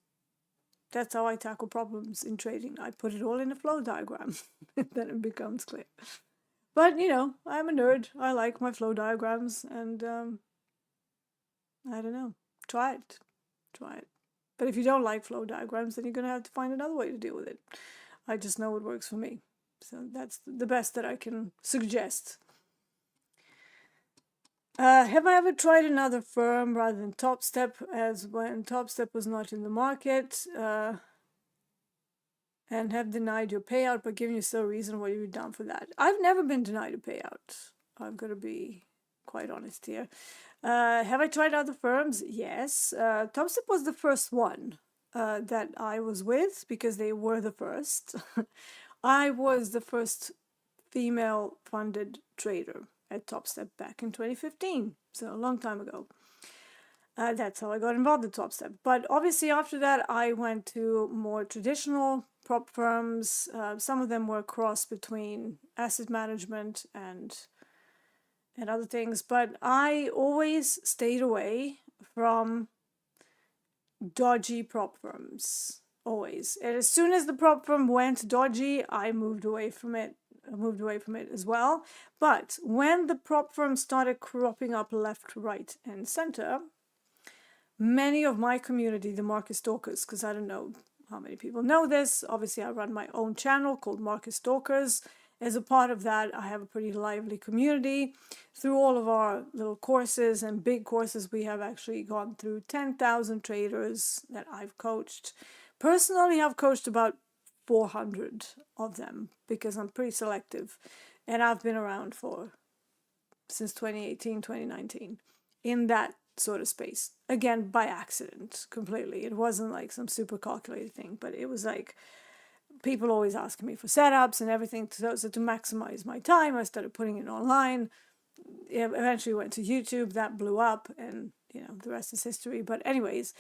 That's how I tackle problems in trading. I put it all in a flow diagram, then it becomes clear. But, I'm a nerd. I like my flow diagrams, and I don't know. Try it. But if you don't like flow diagrams, then you're going to have to find another way to deal with it. I just know it works for me. So that's the best that I can suggest. Have I ever tried another firm rather than Topstep, as when Topstep was not in the market, and have denied your payout but given you still a reason why you've done for that? I've never been denied a payout. I'm going to be quite honest here. Have I tried other firms? Yes. Topstep was the first one that I was with because they were the first. I was the first female funded trader at Topstep back in 2015, so a long time ago. That's how I got involved in Topstep. But obviously after that, I went to more traditional prop firms. Some of them were a cross between asset management and other things, but I always stayed away from dodgy prop firms, always. And as soon as the prop firm went dodgy, I moved away from it as well. But when the prop firms started cropping up left, right, and center, many of my community, the market stalkers, because I don't know how many people know this, obviously I run my own channel called Market Stalkers. As a part of that, I have a pretty lively community. Through all of our little courses and big courses, we have actually gone through 10,000 traders that I've coached. Personally, I've coached about 400 of them because I'm pretty selective. And I've been around since 2018, 2019 in that sort of space. Again, by accident, completely. It wasn't like some super calculated thing, but it was like people always asking me for setups and everything. So to maximize my time, I started putting it online. It eventually went to YouTube. That blew up, and the rest is history. But anyways,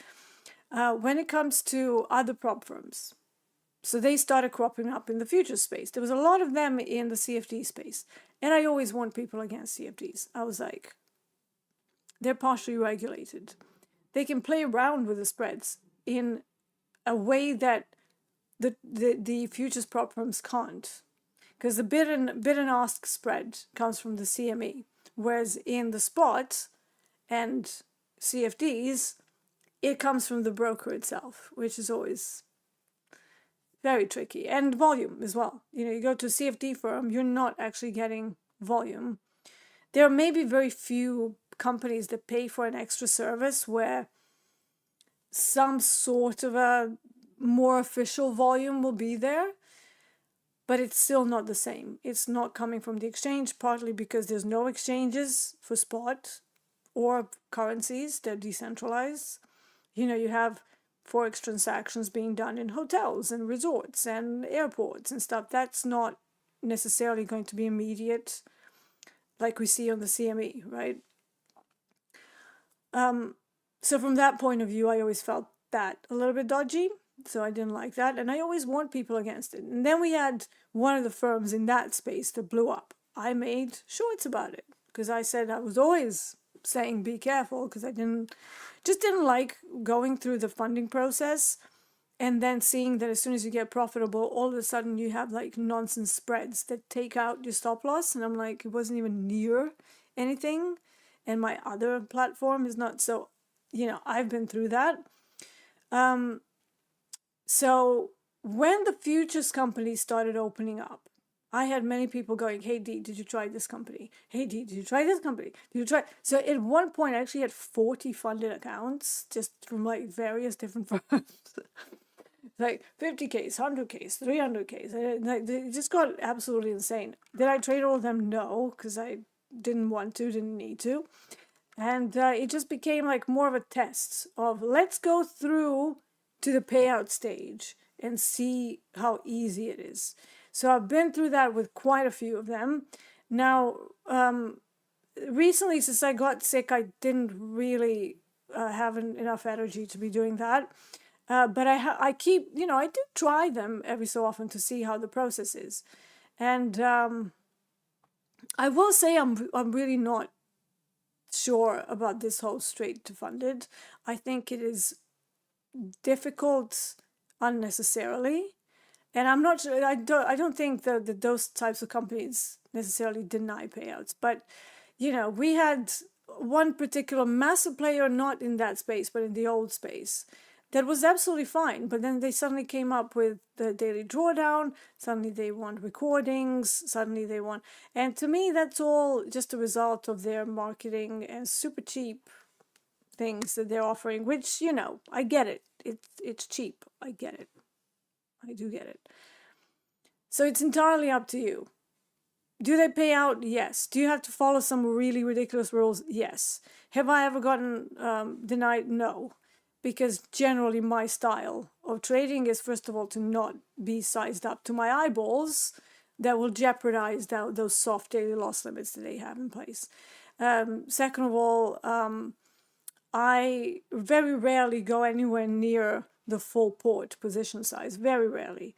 when it comes to other prop firms, so they started cropping up in the future space. There was a lot of them in the CFD space. And I always warned people against CFDs. I was like, they're partially regulated. They can play around with the spreads in a way that the futures prop firms can't. Because the bid and ask spread comes from the CME. Whereas in the spot and CFDs, it comes from the broker itself, which is always very tricky. And volume as well. You go to a CFD firm, you're not actually getting volume. There are maybe very few companies that pay for an extra service where some sort of a more official volume will be there, but it's still not the same. It's not coming from the exchange, partly because there's no exchanges for spot or currencies. They're decentralized. You have forex transactions being done in hotels and resorts and airports and stuff. That's not necessarily going to be immediate like we see on the CME, right? So from that point of view, I always felt that a little bit dodgy. So I didn't like that. And I always warned people against it. And then we had one of the firms in that space that blew up. I made shorts about it because I said I was always saying be careful because I didn't like going through the funding process and then seeing that as soon as you get profitable, all of a sudden you have like nonsense spreads that take out your stop loss. And I'm like, it wasn't even near anything. And my other platform is not. So, I've been through that. So when the futures companies started opening up, I had many people going, hey, Dee, did you try this company? Hey, Dee, did you try this company? Did you try? So at one point, I actually had 40 funded accounts just from like various different firms. Like 50Ks, 100Ks, 300Ks. It just got absolutely insane. Did I trade all of them? No, because I didn't want to, didn't need to. And it just became like more of a test of let's go through to the payout stage and see how easy it is. So I've been through that with quite a few of them. Now, recently, since I got sick, I didn't really have enough energy to be doing that. But I keep, I do try them every so often to see how the process is. And I will say I'm really not sure about this whole straight to funded. I think it is difficult unnecessarily. And I'm not sure, I don't think that those types of companies necessarily deny payouts. But, we had one particular massive player, not in that space, but in the old space, that was absolutely fine. But then they suddenly came up with the daily drawdown. Suddenly they want recordings. Suddenly they want... And to me, that's all just a result of their marketing and super cheap things that they're offering, which, I get it. It's cheap. I get it. I do get it. So it's entirely up to you. Do they pay out? Yes. Do you have to follow some really ridiculous rules? Yes. Have I ever gotten denied? No. Because generally my style of trading is, first of all, to not be sized up to my eyeballs. That will jeopardize those soft daily loss limits that they have in place. Second of all, I very rarely go anywhere near the full port position size, very rarely.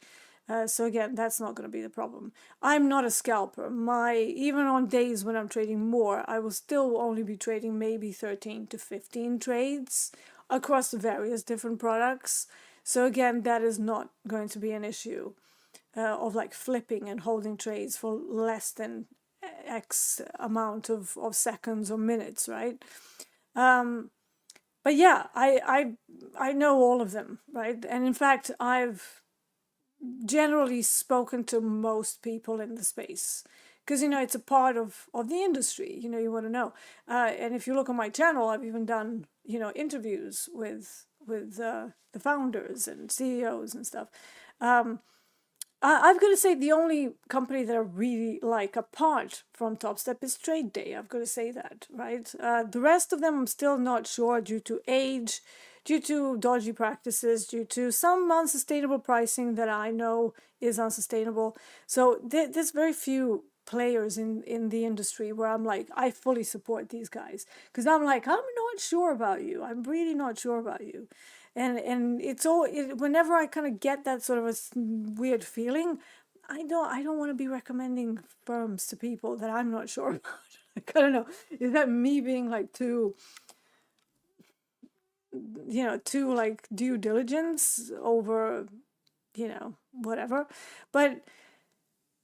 So again, that's not going to be the problem. I'm not a scalper. Even on days when I'm trading more, I will still only be trading maybe 13 to 15 trades across various different products. So again, that is not going to be an issue of like flipping and holding trades for less than X amount of seconds or minutes, right? But yeah, I know all of them, right? And in fact, I've generally spoken to most people in the space because, it's a part of the industry, you want to know. And if you look on my channel, I've even done, interviews with the founders and CEOs and stuff. I've got to say the only company that I really like apart from Topstep is Intraday. I've got to say that, right? The rest of them I'm still not sure due to age, due to dodgy practices, due to some unsustainable pricing that I know is unsustainable. So there's very few players in the industry where I'm like, I fully support these guys. Because I'm like, I'm not sure about you. I'm really not sure about you. And it's all whenever I kind of get that sort of a weird feeling, I don't want to be recommending firms to people that I'm not sure about. I don't know. Is that me being like too like due diligence over, whatever. But,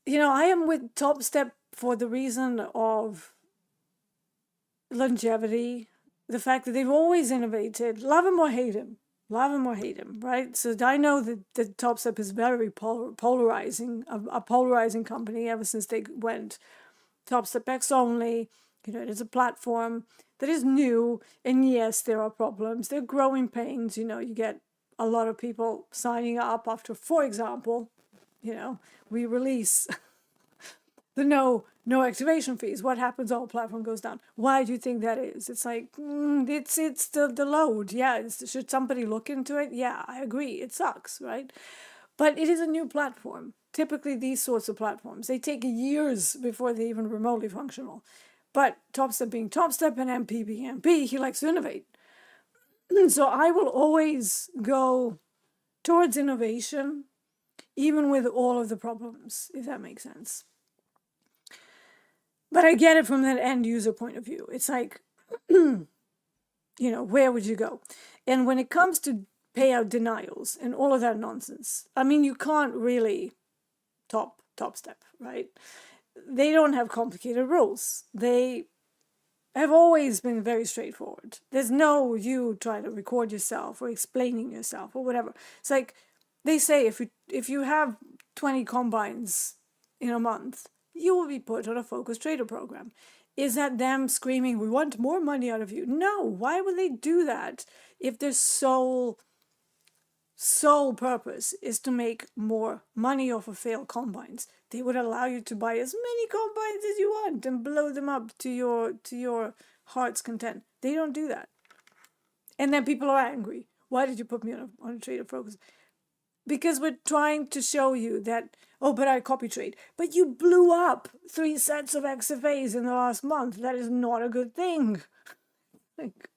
I am with Topstep for the reason of longevity, the fact that they've always innovated, love him or hate him. Love him or hate him, right? So I know that Topstep is very polarizing, a polarizing company ever since they went Topstep X only. It is a platform that is new, and yes, there are problems. There are growing pains. You get a lot of people signing up after, for example, we release the no activation fees. What happens? Oh, platform goes down. Why do you think that is? It's like, it's the load. Yeah, should somebody look into it? Yeah, I agree. It sucks, right? But it is a new platform. Typically, these sorts of platforms, they take years before they're even remotely functional. But Topstep being Topstep and MP being MP, he likes to innovate. So I will always go towards innovation, even with all of the problems, if that makes sense. But I get it from that end user point of view. It's like, where would you go? And when it comes to payout denials and all of that nonsense, I mean, you can't really Topstep, right? They don't have complicated rules. They have always been very straightforward. There's no you trying to record yourself or explaining yourself or whatever. It's like they say if you have 20 combines in a month, you will be put on a focused trader program. Is that them screaming, we want more money out of you? No, why would they do that if their sole purpose is to make more money off of failed combines? They would allow you to buy as many combines as you want and blow them up to your heart's content. They don't do that. And then people are angry. Why did you put me on a trader focus? because we're trying to show you that, oh, but I copy trade. But you blew up 3 sets of XFAs in the last month. That is not a good thing. Like,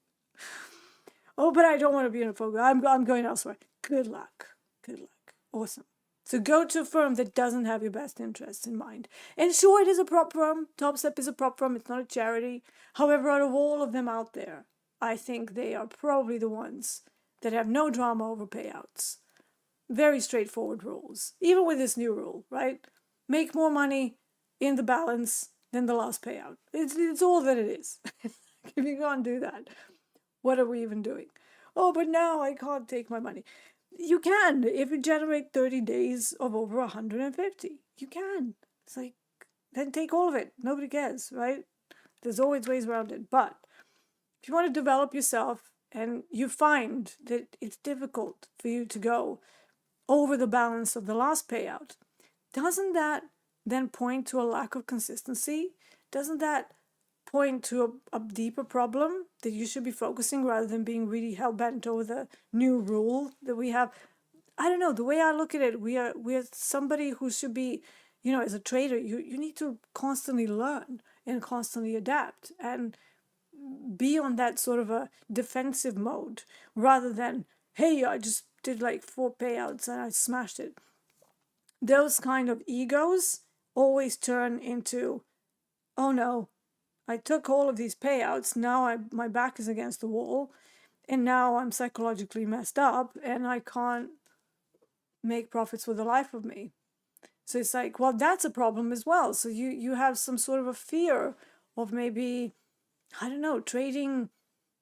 oh, but I don't want to be in a focus. I'm going elsewhere. Good luck. Good luck. Awesome. So go to a firm that doesn't have your best interests in mind. And sure, it is a prop firm. Topstep is a prop firm. It's not a charity. However, out of all of them out there, I think they are probably the ones that have no drama over payouts. Very straightforward rules. Even with this new rule, right? Make more money in the balance than the last payout. It's all that it is. If you can't do that, what are we even doing? Oh, but now I can't take my money. You can if you generate 30 days of over 150. You can. It's like, then take all of it. Nobody cares, right? There's always ways around it. But if you want to develop yourself and you find that it's difficult for you to go over the balance of the last payout, doesn't that then point to a lack of consistency? Doesn't that point to a deeper problem that you should be focusing rather than being really hell-bent over the new rule that we have? I don't know. The way I look at it, we're somebody who should be, as a trader, you need to constantly learn and constantly adapt and be on that sort of a defensive mode rather than, hey, I just did like 4 payouts and I smashed it. Those kind of egos always turn into, oh no, I took all of these payouts, now my back is against the wall, and now I'm psychologically messed up and I can't make profits for the life of me. So it's like, well, that's a problem as well. So you have some sort of a fear of maybe, I don't know, trading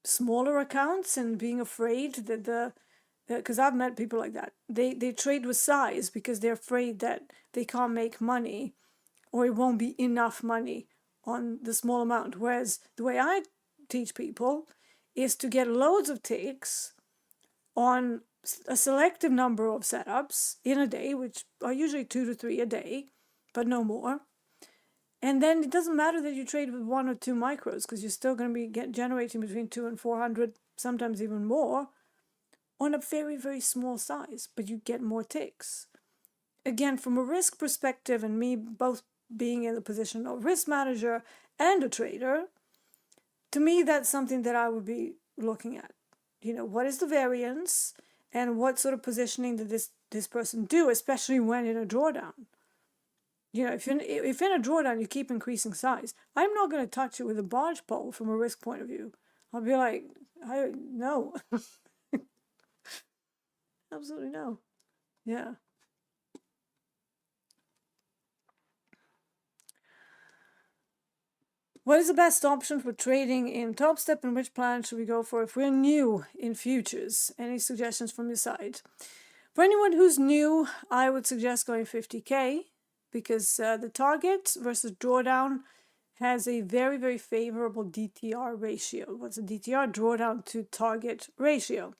smaller accounts and being afraid that because I've met people like that. They trade with size because they're afraid that they can't make money or it won't be enough money on the small amount. Whereas the way I teach people is to get loads of ticks on a selective number of setups in a day, which are usually 2 to 3 a day, but no more. And then it doesn't matter that you trade with 1 or 2 micros because you're still going to be generating between 200 and 400, sometimes even more, on a very, very small size, but you get more ticks. Again, from a risk perspective, and me both being in the position of risk manager and a trader, to me, that's something that I would be looking at. What is the variance and what sort of positioning did this person do, especially when in a drawdown? If in a drawdown you keep increasing size, I'm not going to touch it with a barge pole from a risk point of view. I'll be like, no. Absolutely no. Yeah. What is the best option for trading in Topstep and which plan should we go for if we're new in futures? Any suggestions from your side? For anyone who's new, I would suggest going 50K because the target versus drawdown has a very, very favorable DTR ratio. What's a DTR? Drawdown to target ratio.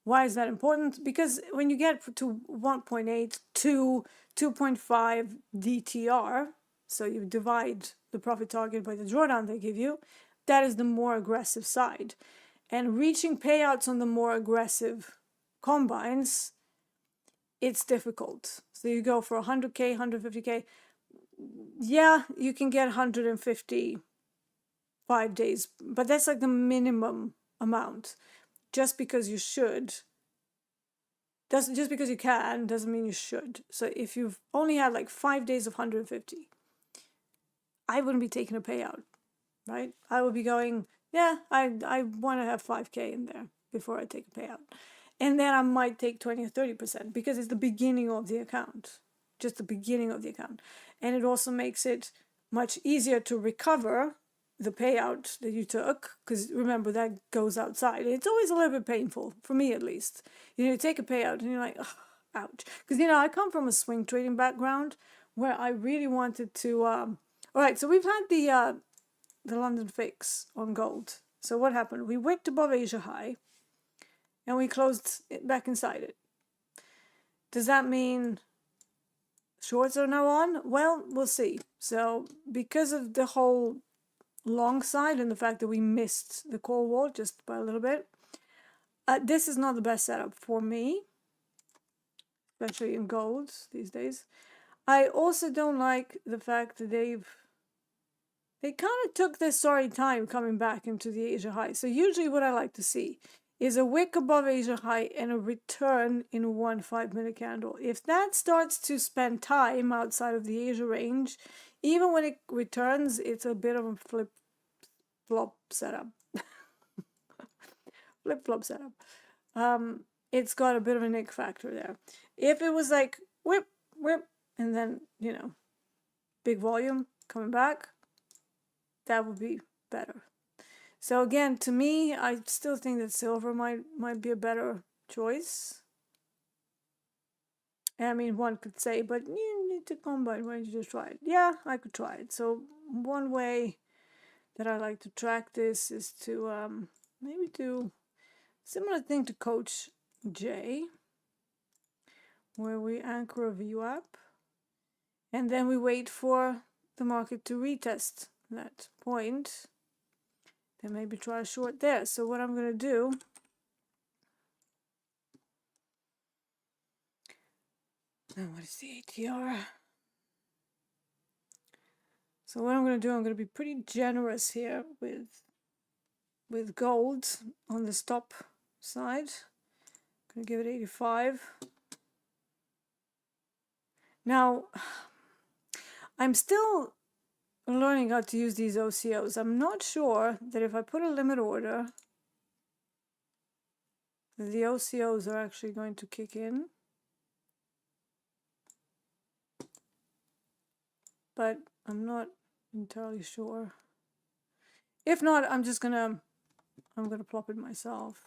Why is that important? Because when you get to 1.8 to 2.5 DTR, so you divide the profit target by the drawdown they give you, that is the more aggressive side. And reaching payouts on the more aggressive combines, it's difficult. So you go for 100K, 150K. Yeah, you can get 155 days, but that's like the minimum amount. Just because you should, just because you can, doesn't mean you should. So if you've only had like 5 days of 150, I wouldn't be taking a payout, right? I would be going, yeah, I want to have 5K in there before I take a payout. And then I might take 20 or 30% because it's the beginning of the account, just the beginning of the account. And it also makes it much easier to recover the payout that you took, because remember, that goes outside. It's always a little bit painful, for me at least. You take a payout and you're like, oh, ouch. Because, I come from a swing trading background where I really wanted to... all right, so we've had the London fix on gold. So what happened? We wicked above Asia high and we closed it back inside it. Does that mean shorts are now on? Well, we'll see. So because of the whole long side and the fact that we missed the call wall just by a little bit, this is not the best setup for me. especially in gold these days. I also don't like the fact that they kind of took their sorry time coming back into the Asia high. So usually what I like to see is a wick above Asia high and a return in one 5-minute candle. If that starts to spend time outside of the Asia range, even when it returns, it's a bit of a flip-flop setup. Flip-flop setup. It's got a bit of a nick factor there. If it was like whip, whip, and then, you know, big volume coming back, that would be better. So again, to me, I still think that silver might be a better choice. I mean, one could say, but you need to combine. Why don't you just try it? Yeah, I could try it. So one way that I like to track this is to maybe do similar thing to Coach J, where we anchor a VWAP, and then we wait for the market to retest that point. Then maybe try a short there. So what I'm going to do, now what is the ATR? So what I'm going to do, I'm going to be pretty generous here with gold on the stop side. I'm going to give it 85. Now, I'm still learning how to use these OCOs. I'm not sure that if I put a limit order, the OCOs are actually going to kick in. But I'm not entirely sure. If not, I'm gonna plop it myself.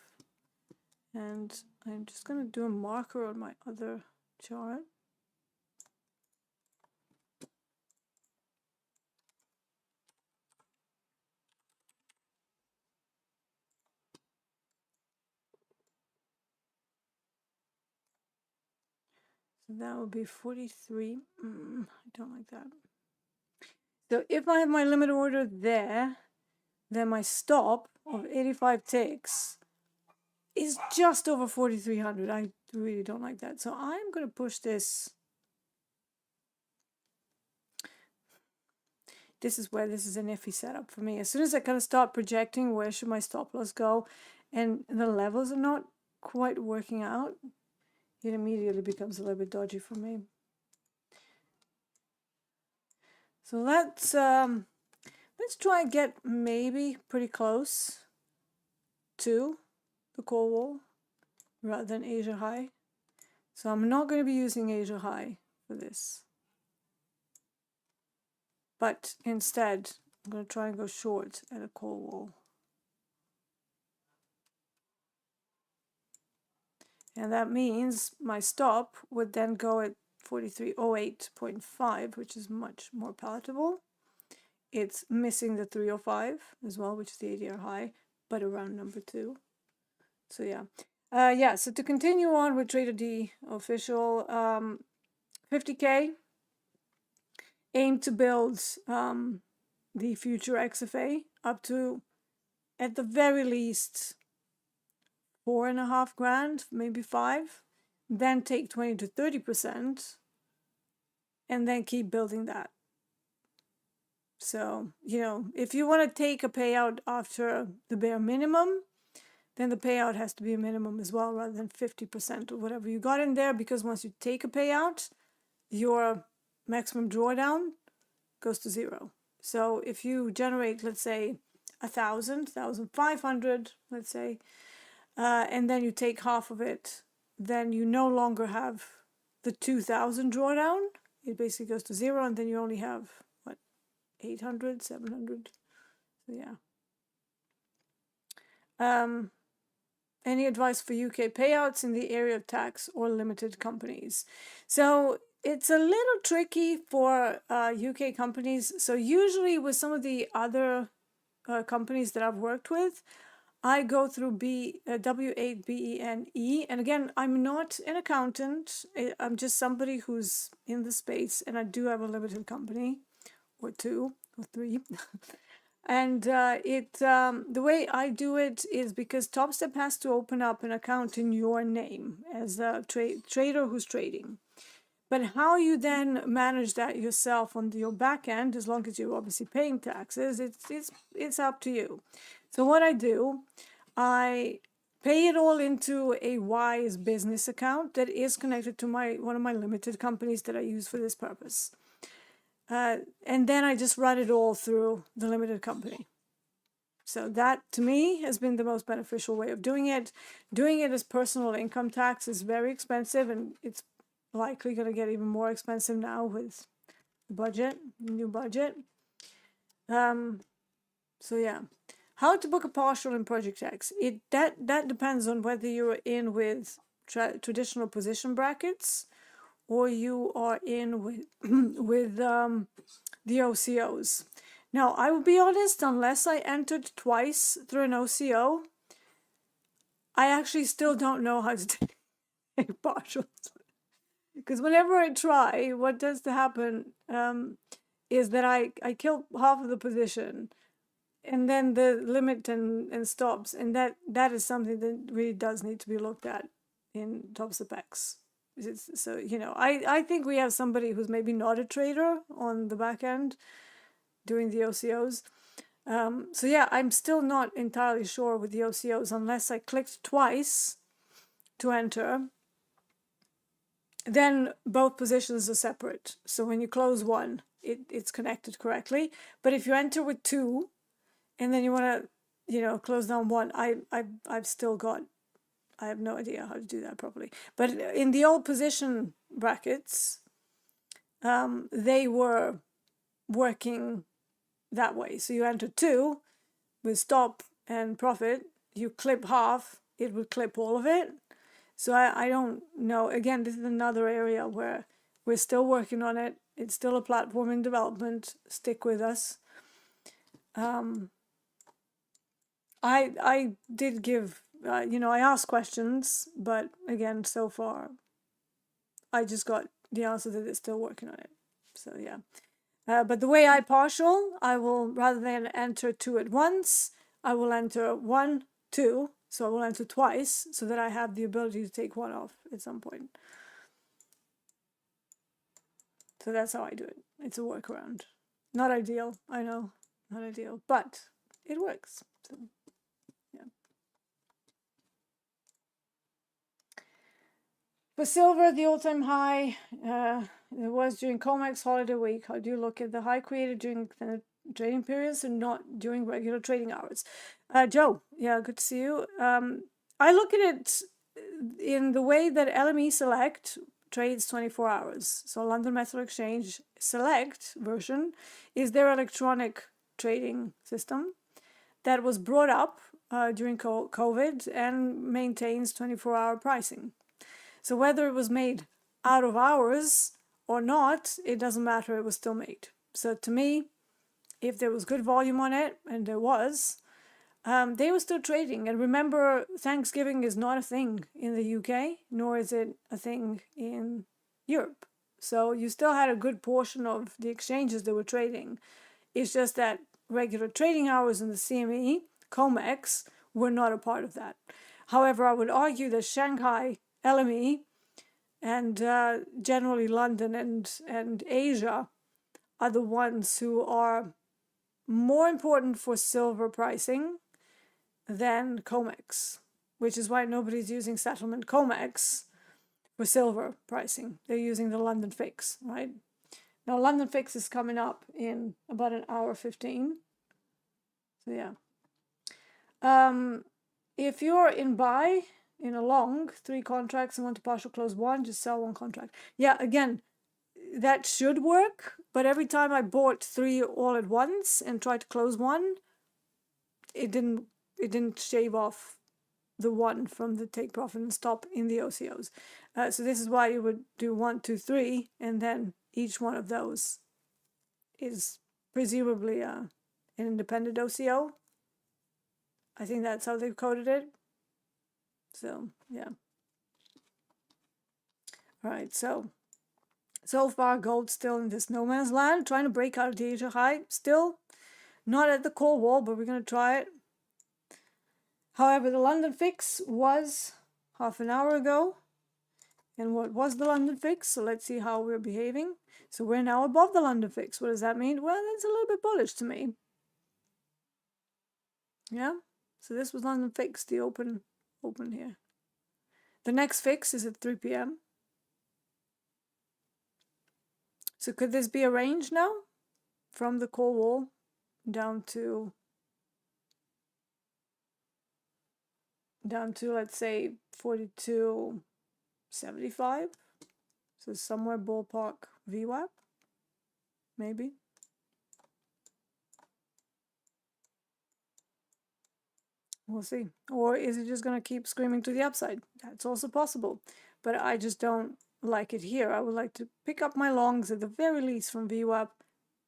And I'm just gonna do a marker on my other chart. So that would be 43. I don't like that. So if I have my limit order there, then my stop of 85 ticks is just over 4,300. I really don't like that. So I'm going to push this. This is where this is an iffy setup for me. As soon as I kind of start projecting where should my stop loss go and the levels are not quite working out, it immediately becomes a little bit dodgy for me. So let's try and get maybe pretty close to the call wall rather than Asia high. So I'm not going to be using Asia high for this. But instead, I'm going to try and go short at a call wall. And that means my stop would then go at 4308.5, which is much more palatable. It's missing the 305 as well, which is the ADR high, but around number 2. So yeah. So to continue on with Trader D official, 50K, aim to build the future XFA up to, at the very least, 4.5 grand, maybe 5. Then take 20 to 30%, and then keep building that. So, you know, if you want to take a payout after the bare minimum, then the payout has to be a minimum as well, rather than 50% or whatever you got in there, because once you take a payout, your maximum drawdown goes to 0. So if you generate, let's say, 1,000, 1,500, let's say, and then you take half of it, then you no longer have the 2,000 drawdown. It basically goes to 0, and then you only have, what, 800, 700? So yeah. Any advice for UK payouts in the area of tax or limited companies? So it's a little tricky for UK companies. So usually with some of the other companies that I've worked with, I go through W8BENE. And again, I'm not an accountant. I'm just somebody who's in the space, and I do have a limited company, or 2 or 3. And the way I do it is because Topstep has to open up an account in your name as a trader who's trading. But how you then manage that yourself on your back end, as long as you're obviously paying taxes, it's up to you. So what I do, I pay it all into a Wise business account that is connected to one of my limited companies that I use for this purpose. And then I just run it all through the limited company. So that, to me, has been the most beneficial way of doing it. Doing it as personal income tax is very expensive, and it's likely going to get even more expensive now with the new budget. So yeah, how to book a partial in project tax. That depends on whether you're in with traditional position brackets, or you are in with with the OCOs. Now, I will be honest, unless I entered twice through an OCO, I actually still don't know how to take partials. Because whenever I try, what tends to happen is that I kill half of the position, and then the limit and stops, and that is something that really does need to be looked at in Topstep X. So, I think we have somebody who's maybe not a trader on the back end doing the OCOs. So yeah, I'm still not entirely sure with the OCOs unless I clicked twice to enter. Then both positions are separate. So when you close one, it's connected correctly. But if you enter with two, and then you want to, close down one, I've still got, I have no idea how to do that properly. But in the old position brackets, they were working that way. So you enter two with stop and profit, you clip half, it would clip all of it. So I don't know. Again, this is another area where we're still working on it. It's still a platform in development. Stick with us. I did give, I asked questions, but again, so far, I just got the answer that they're still working on it. So yeah. But the way I partial, I will, rather than enter two at once, I will enter 1, 2. So I will enter twice so that I have the ability to take one off at some point. So that's how I do it. It's a workaround. Not ideal, I know. Not ideal, but it works. So, yeah. For silver, the all-time high it was during COMEX holiday week. How do you look at the high created during the trading periods and not during regular trading hours? Joe, yeah, good to see you. I look at it in the way that LME Select trades 24 hours. So London Metal Exchange Select version is their electronic trading system that was brought up during COVID and maintains 24-hour pricing. So whether it was made out of hours or not, it doesn't matter, it was still made. So to me, if there was good volume on it, and there was, they were still trading. And remember, Thanksgiving is not a thing in the UK, nor is it a thing in Europe. So you still had a good portion of the exchanges that were trading. It's just that regular trading hours in the CME, COMEX, were not a part of that. However, I would argue that Shanghai, LME, and generally London and Asia are the ones who are more important for silver pricing than COMEX, which is why nobody's using settlement COMEX for silver pricing. They're using the London fix, right? Now, London fix is coming up in about an hour 15. So yeah. If you're in buy in a long 3 contracts and want to partial close 1, just sell 1 contract. Yeah, again, that should work, but every time I bought 3 all at once and tried to close 1, it didn't shave off the 1 from the take profit and stop in the OCOs. So this is why you would do 1, 2, 3, and then each one of those is presumably an independent OCO. I think that's how they've coded it. So yeah. All right, so far gold still in this no man's land, trying to break out of the Asia high. Still Not at the call wall, but we're going to try it. However, the London fix was half an hour ago. And what was the London fix? So let's see how we're behaving. So we're now above the London fix. What does that mean? Well, that's a little bit bullish to me. Yeah. So this was London fix, the open here. The next fix is at 3 p.m. So could this be a range now? From the call wall down to let's say 42.75. So somewhere ballpark VWAP, maybe. We'll see. Or is it just going to keep screaming to the upside? That's also possible. But I just don't like it here. I would like to pick up my longs at the very least from VWAP,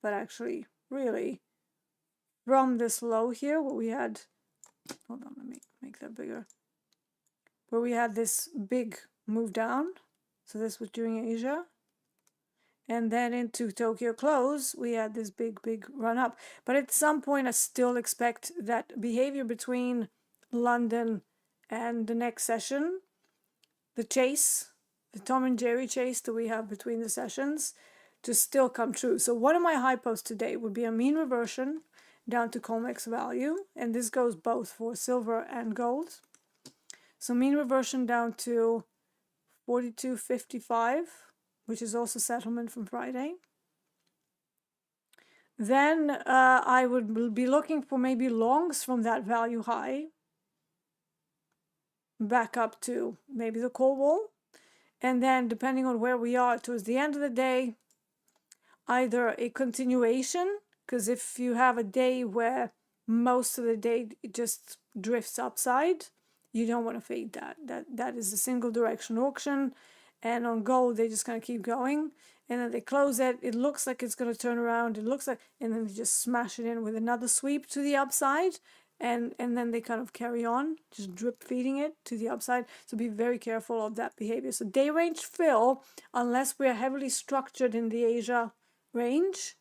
but actually, really, from this low here, what we had, hold on, let me make that bigger, where we had this big move down. So this was during Asia. And then into Tokyo close, we had this big run up. But at some point, I still expect that behavior between London and the next session, the chase, the Tom and Jerry chase that we have between the sessions, to still come true. So one of my high posts today would be a mean reversion down to COMEX value. And this goes both for silver and gold. So mean reversion down to 42.55. Which is also settlement from Friday. Then I would be looking for maybe longs from that value high back up to maybe the call wall. And then depending on where we are towards the end of the day, either a continuation, because if you have a day where most of the day it just drifts upside, you don't want to fade that. That is a single direction auction. And on gold, they're just going to keep going. And then they close it. It looks like it's going to turn around. It looks like, and then they just smash it in with another sweep to the upside. And then they kind of carry on, just drip feeding it to the upside. So be very careful of that behavior. So day range fill, unless we're heavily structured in the Asia range,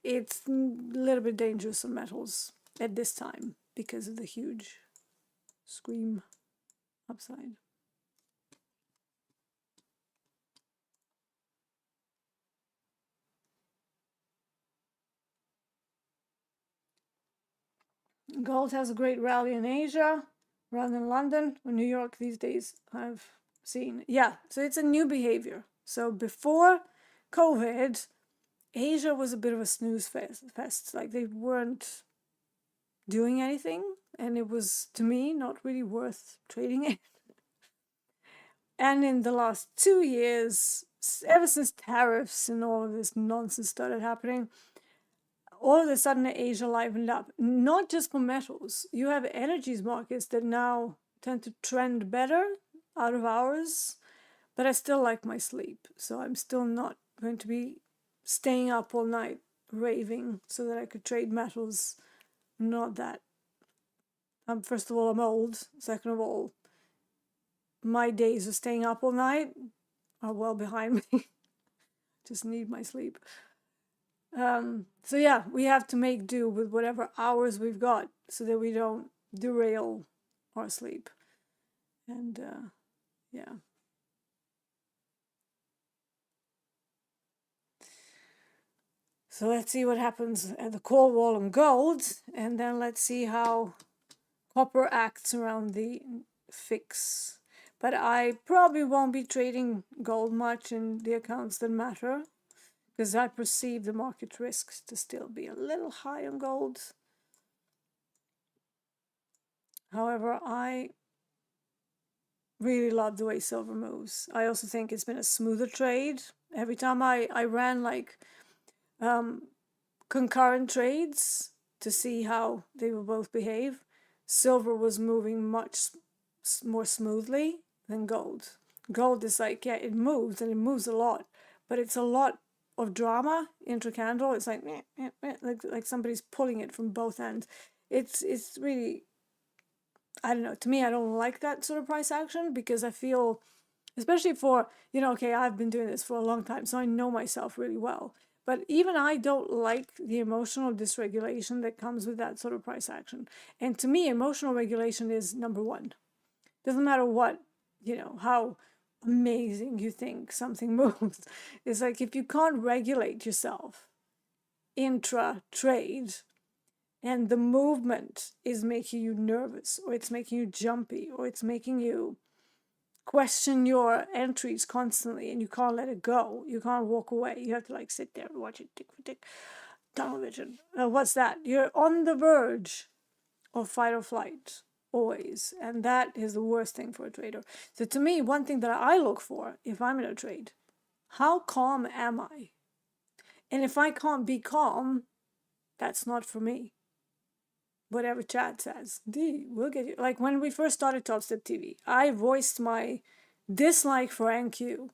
it's a little bit dangerous on metals at this time because of the huge scream upside. Gold has a great rally in Asia rather than London or New York these days, I've seen. Yeah, so it's a new behavior. So before COVID, Asia was a bit of a snooze fest. Like they weren't doing anything, and it was, to me, not really worth trading it. And in the last 2 years, ever since tariffs and all of this nonsense started happening, all of a sudden Asia livened up. Not just for metals. You have energies markets that now tend to trend better out of hours, but I still like my sleep. So I'm still not going to be staying up all night raving so that I could trade metals. Not that. First of all, I'm old. Second of all, my days of staying up all night are well behind me. Just need my sleep. So yeah, we have to make do with whatever hours we've got so that we don't derail our sleep. And yeah. So let's see what happens at the call wall on gold, and then let's see how copper acts around the fix. But I probably won't be trading gold much in the accounts that matter, because I perceive the market risks to still be a little high on gold. However, I really love the way silver moves. I also think it's been a smoother trade. Every time I ran like concurrent trades to see how they will both behave, silver was moving much more smoothly than gold. Gold is like, yeah, it moves and it moves a lot, but it's a lot of drama intra-candle. It's like, like somebody's pulling it from both ends. It's really, I don't know, to me, I don't like that sort of price action, because I feel, especially for, okay, I've been doing this for a long time, so I know myself really well. But even I don't like the emotional dysregulation that comes with that sort of price action. And to me, emotional regulation is number one. Doesn't matter what, how amazing you think something moves. It's like if you can't regulate yourself intra-trade and the movement is making you nervous, or it's making you jumpy, or it's making you question your entries constantly, and you can't let it go. You can't walk away. You have to like sit there and watch it tick for tick. Tunnel vision. What's that? You're on the verge of fight or flight always, and that is the worst thing for a trader. So to me, one thing that I look for if I'm in a trade, how calm am I? And if I can't be calm, that's not for me. Whatever chat says, we'll get you. Like when we first started TopstepTV, I voiced my dislike for NQ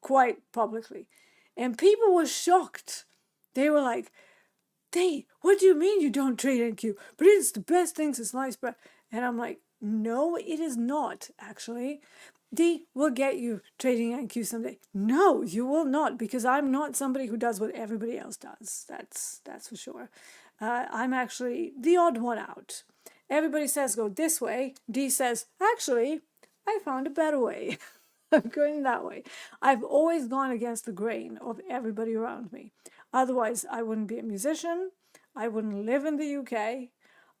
quite publicly, and people were shocked. They were like, what do you mean you don't trade NQ? But it's the best thing since sliced bread. And I'm like, no, it is not, actually. We'll get you trading NQ someday. No, you will not, because I'm not somebody who does what everybody else does. That's for sure. I'm actually the odd one out. Everybody says go this way. D says, actually, I found a better way. I'm going that way. I've always gone against the grain of everybody around me. Otherwise, I wouldn't be a musician. I wouldn't live in the UK.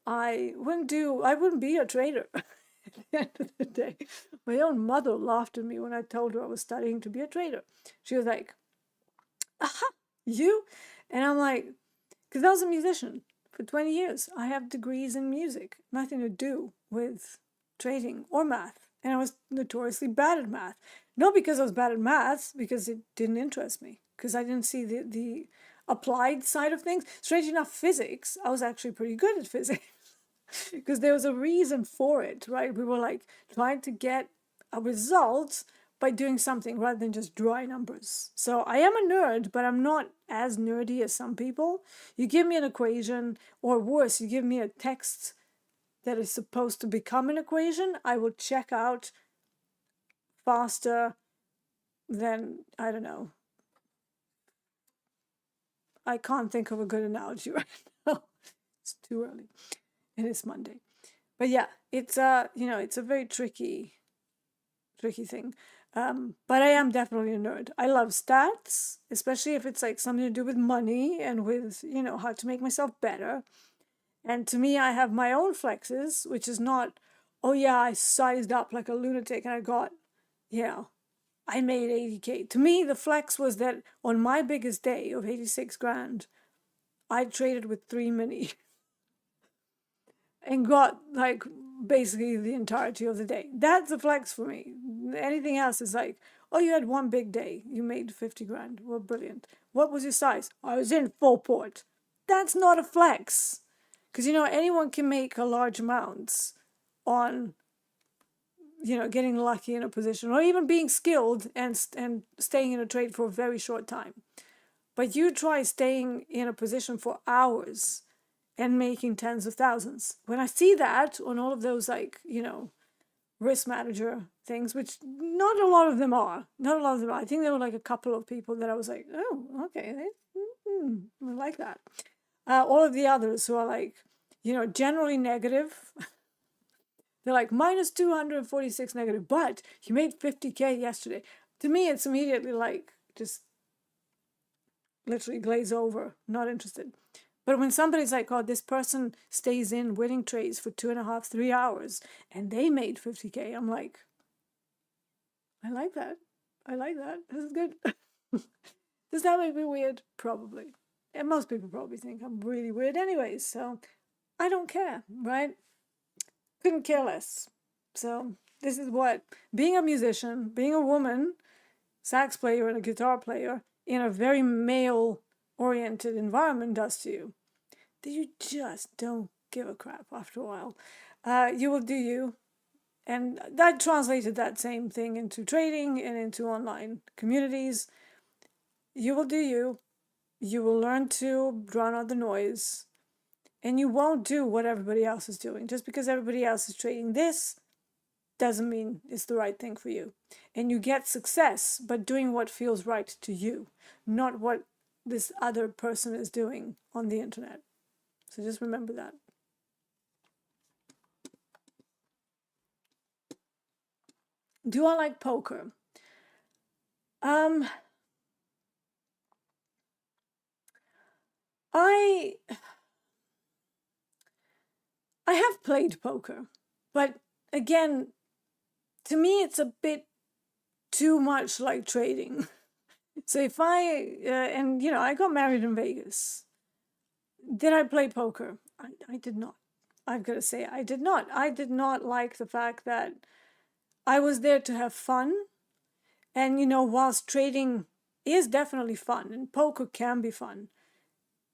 I wouldn't be a trader. At the end of the day, my own mother laughed at me when I told her I was studying to be a trader. She was like, aha, you? And I'm like, because I was a musician for 20 years. I have degrees in music, nothing to do with trading or math. And I was notoriously bad at math. Not because I was bad at math, because it didn't interest me. Because I didn't see the applied side of things. Strange enough, physics, I was actually pretty good at physics. Because there was a reason for it, right? We were like trying to get a result by doing something rather than just dry numbers. So I am a nerd, but I'm not as nerdy as some people. You give me an equation, or worse, you give me a text that is supposed to become an equation, I will check out faster than, I don't know. I can't think of a good analogy right now. It's too early. And it's Monday. But yeah, it's it's a very tricky thing. But I am definitely a nerd. I love stats, especially if it's like something to do with money and with, how to make myself better. And to me, I have my own flexes, which is not, oh yeah, I sized up like a lunatic and I got, I made 80K. To me, the flex was that on my biggest day of 86 grand, I traded with 3 mini and got like basically the entirety of the day. That's a flex for me. Anything else is like, oh, you had one big day. You made 50 grand. Well, brilliant. What was your size? I was in full port. That's not a flex. Because, anyone can make a large amounts on, getting lucky in a position or even being skilled and staying in a trade for a very short time. But you try staying in a position for hours and making tens of thousands. When I see that on all of those, like, risk manager things, which not a lot of them are. Not a lot of them are. I think there were like a couple of people that I was like, oh, okay, I like that. All of the others who are like, generally negative. They're like minus 246 negative, but you made 50K yesterday. To me, it's immediately like just literally glaze over, not interested. But when somebody's like, oh, this person stays in winning trades for 2.5, 3 hours and they made 50K, I'm like, I like that. I like that. This is good. Does that make me weird? Probably. And most people probably think I'm really weird anyways, so I don't care, right? Couldn't care less. So this is what being a musician, being a woman, sax player and a guitar player in a very male-oriented environment does to you. That you just don't give a crap after a while. You will do you. And that translated that same thing into trading and into online communities. You will do you. You will learn to drown out the noise. And you won't do what everybody else is doing. Just because everybody else is trading this doesn't mean it's the right thing for you. And you get success by doing what feels right to you, not what this other person is doing on the internet. So just remember that. Do I like poker? I have played poker, but again, to me, it's a bit too much like trading. So if and you know, I got married in Vegas. Did I play poker? I did not. I've got to say, I did not. I did not like the fact that I was there to have fun. And, you know, whilst trading is definitely fun and poker can be fun,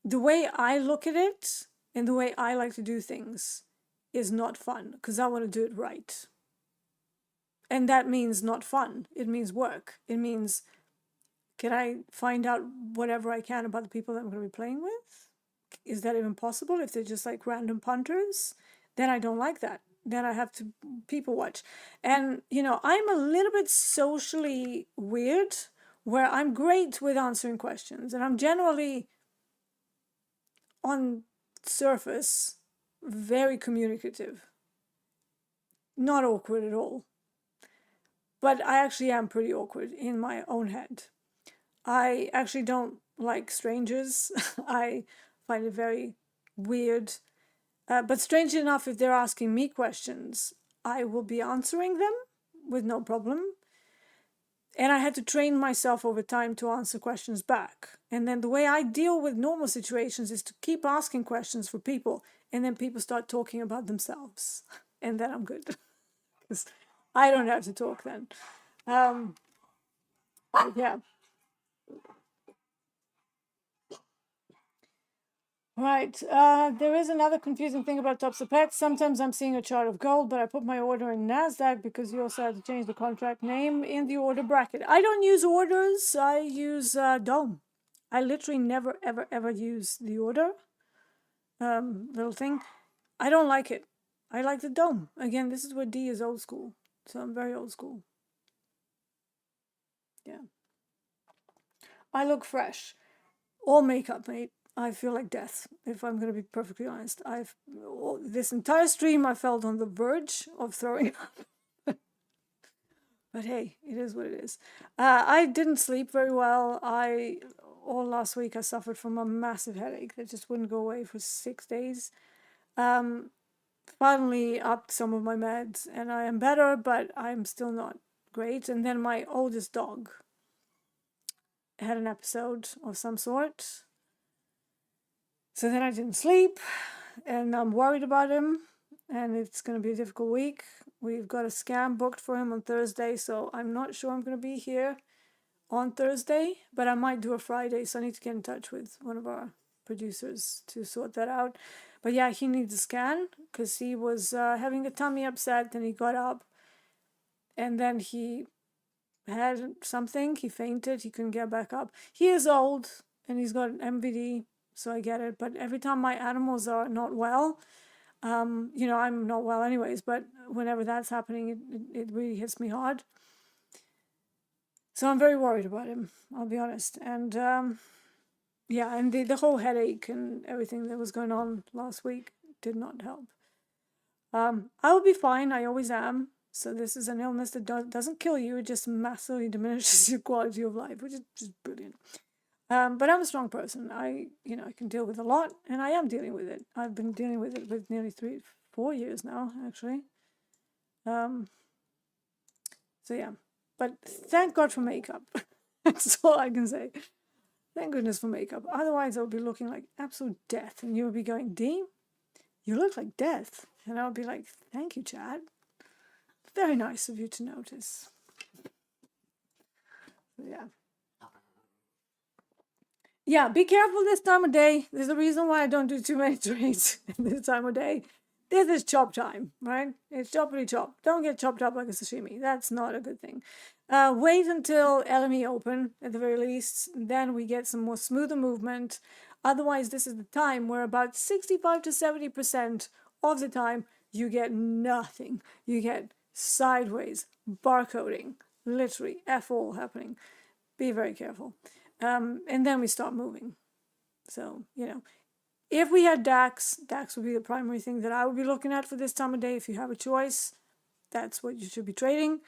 the way I look at it and the way I like to do things is not fun because I want to do it right. And that means not fun. It means work. It means, can I find out whatever I can about the people that I'm going to be playing with? Is that even possible if they're just like random punters? Then I don't like that. Then I have to people watch. And, you know, I'm a little bit socially weird where I'm great with answering questions. And I'm generally, on surface, very communicative. Not awkward at all. But I actually am pretty awkward in my own head. I actually don't like strangers. I find it very weird. But strangely enough, if they're asking me questions, I will be answering them with no problem. And I had to train myself over time to answer questions back. And then the way I deal with normal situations is to keep asking questions for people. And then people start talking about themselves. And then I'm good. Because I don't have to talk then. Yeah. Right. There is another confusing thing about Topstep. Sometimes I'm seeing a chart of gold, but I put my order in NASDAQ because you also had to change the contract name in the order bracket. I don't use orders. I use DOM. I literally never, ever, ever use the order little thing. I don't like it. I like the DOM. Again, this is where D is old school. So I'm very old school. Yeah. I look fresh. All makeup, mate. I feel like death, if I'm going to be perfectly honest. This entire stream I felt on the verge of throwing up. But hey, it is what it is. I didn't sleep very well. All last week I suffered from a massive headache that just wouldn't go away for 6 days. Finally upped some of my meds and I am better, but I'm still not great. And then my oldest dog had an episode of some sort. So then I didn't sleep, and I'm worried about him, and it's going to be a difficult week. We've got a scam booked for him on Thursday, so I'm not sure I'm going to be here on Thursday, but I might do a Friday, so I need to get in touch with one of our producers to sort that out. But yeah, he needs a scan, because he was having a tummy upset, and he got up, and then he had something, he fainted, he couldn't get back up. He is old, and he's got an MVD, so I get it. But every time my animals are not well, you know, I'm not well anyways, but whenever that's happening, it really hits me hard. So I'm very worried about him, I'll be honest. And yeah, and the whole headache and everything that was going on last week did not help. I will be fine, I always am. So this is an illness that doesn't kill you, it just massively diminishes your quality of life, which is just brilliant. But I'm a strong person. I can deal with a lot, and I am dealing with it. I've been dealing with it with nearly 4 years now, actually. So yeah, but thank God for makeup. That's all I can say. Thank goodness for makeup. Otherwise, I would be looking like absolute death, and you would be going, Dee, you look like death. And I would be like, thank you, Chad. Very nice of you to notice. So yeah. Yeah, be careful this time of day. There's a reason why I don't do too many trades this time of day. This is chop time, right? It's choppity chop. Don't get chopped up like a sashimi. That's not a good thing. Wait until LME open, at the very least. Then we get some more smoother movement. Otherwise, this is the time where about 65 to 70% of the time, you get nothing. You get sideways, barcoding, literally F all happening. Be very careful. And then we start moving. So, if we had DAX would be the primary thing that I would be looking at for this time of day. If you have a choice, that's what you should be trading.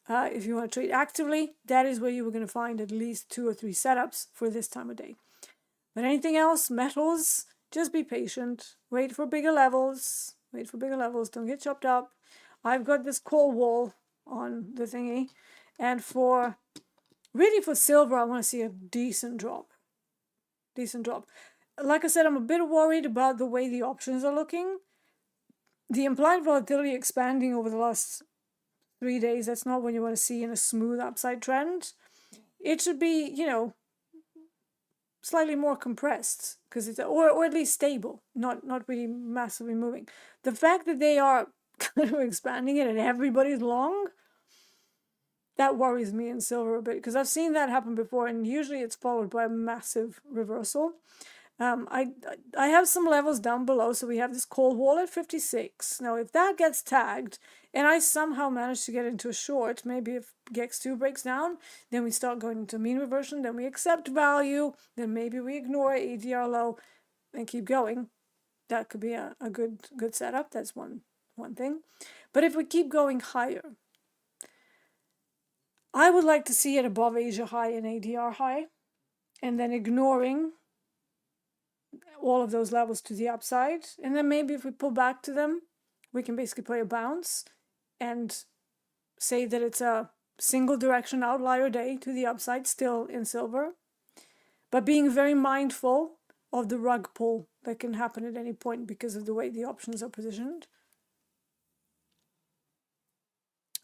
If you want to trade actively, that is where you were going to find at least 2 or 3 setups for this time of day. But anything else, metals, just be patient. Wait for bigger levels. Wait for bigger levels. Don't get chopped up. I've got this call wall on the thingy. And really for silver, I want to see a decent drop. Decent drop. Like I said, I'm a bit worried about the way the options are looking. The implied volatility expanding over the last 3 days, that's not what you want to see in a smooth upside trend. It should be, slightly more compressed, because it's or at least stable, not really massively moving. The fact that they are kind of expanding it and everybody's long, that worries me in silver a bit, because I've seen that happen before, and usually it's followed by a massive reversal. I have some levels down below, so we have this call wall at 56. Now, if that gets tagged, and I somehow manage to get into a short, maybe if GEX2 breaks down, then we start going into mean reversion, then we accept value, then maybe we ignore ADR low and keep going. That could be a good setup. That's one thing. But if we keep going higher, I would like to see it above Asia high and ADR high, and then ignoring all of those levels to the upside. And then maybe if we pull back to them, we can basically play a bounce and say that it's a single direction outlier day to the upside still in silver, but being very mindful of the rug pull that can happen at any point because of the way the options are positioned.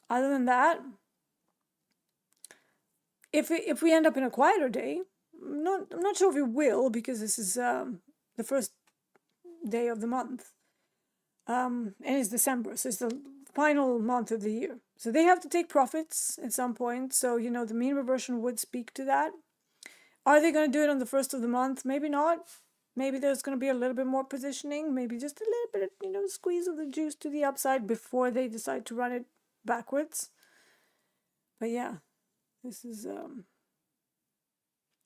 Other than that, if we end up in a quieter day, I'm not sure if we will, because this is the first day of the month, and it's December, so it's the final month of the year. So they have to take profits at some point. So the mean reversion would speak to that. Are they going to do it on the first of the month? Maybe not. Maybe there's going to be a little bit more positioning. Maybe just a little bit of squeeze of the juice to the upside before they decide to run it backwards. But yeah, this is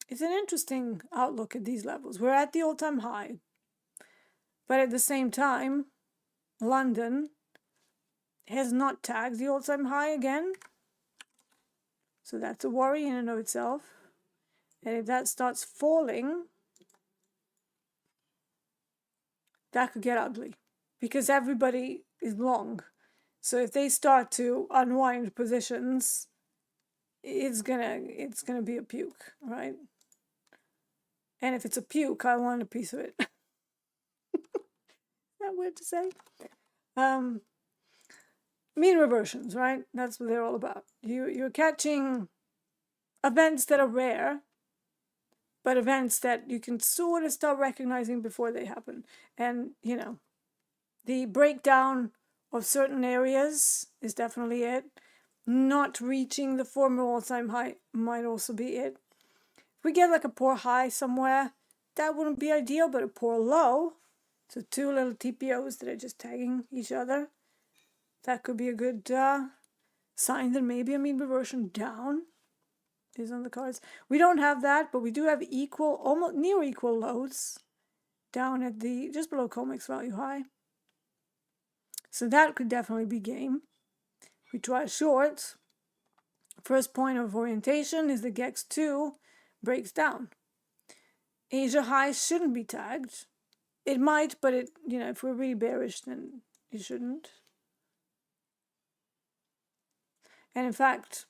it's an interesting outlook at these levels. We're at the all-time high, but at the same time, London has not tagged the all-time high again. So that's a worry in and of itself. And if that starts falling, that could get ugly, because everybody is long. So if they start to unwind positions, it's gonna be a puke, right? And if it's a puke, I want a piece of it. Is that weird to say? Mean reversions, right? That's what they're all about. You're catching events that are rare, but events that you can sort of start recognizing before they happen. And, the breakdown of certain areas is definitely it. Not reaching the former all-time high might also be it. If we get like a poor high somewhere, that wouldn't be ideal, but a poor low, so 2 little TPOs that are just tagging each other, that could be a good sign that maybe a mean reversion down is on the cards. We don't have that, but we do have equal, almost near equal lows down at the just below COMEX value high. So that could definitely be game. If we try a short, first point of orientation is the GEX2 breaks down. Asia high shouldn't be tagged. It might, but if we're really bearish, then it shouldn't. And in fact,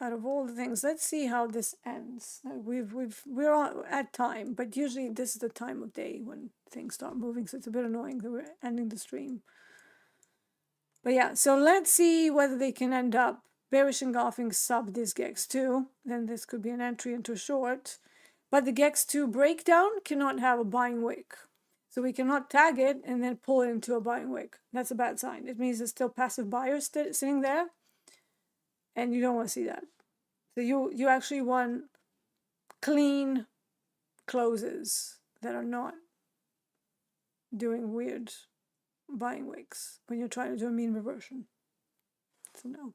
out of all the things, let's see how this ends. We're at time, but usually this is the time of day when things start moving, so it's a bit annoying that we're ending the stream. But yeah, so let's see whether they can end up bearish engulfing sub this GEX2. Then this could be an entry into a short. But the GEX2 breakdown cannot have a buying wick. So we cannot tag it and then pull it into a buying wick. That's a bad sign. It means there's still passive buyers sitting there. And you don't want to see that. So you actually want clean closes that are not doing weird buying wicks when you're trying to do a mean reversion. So no.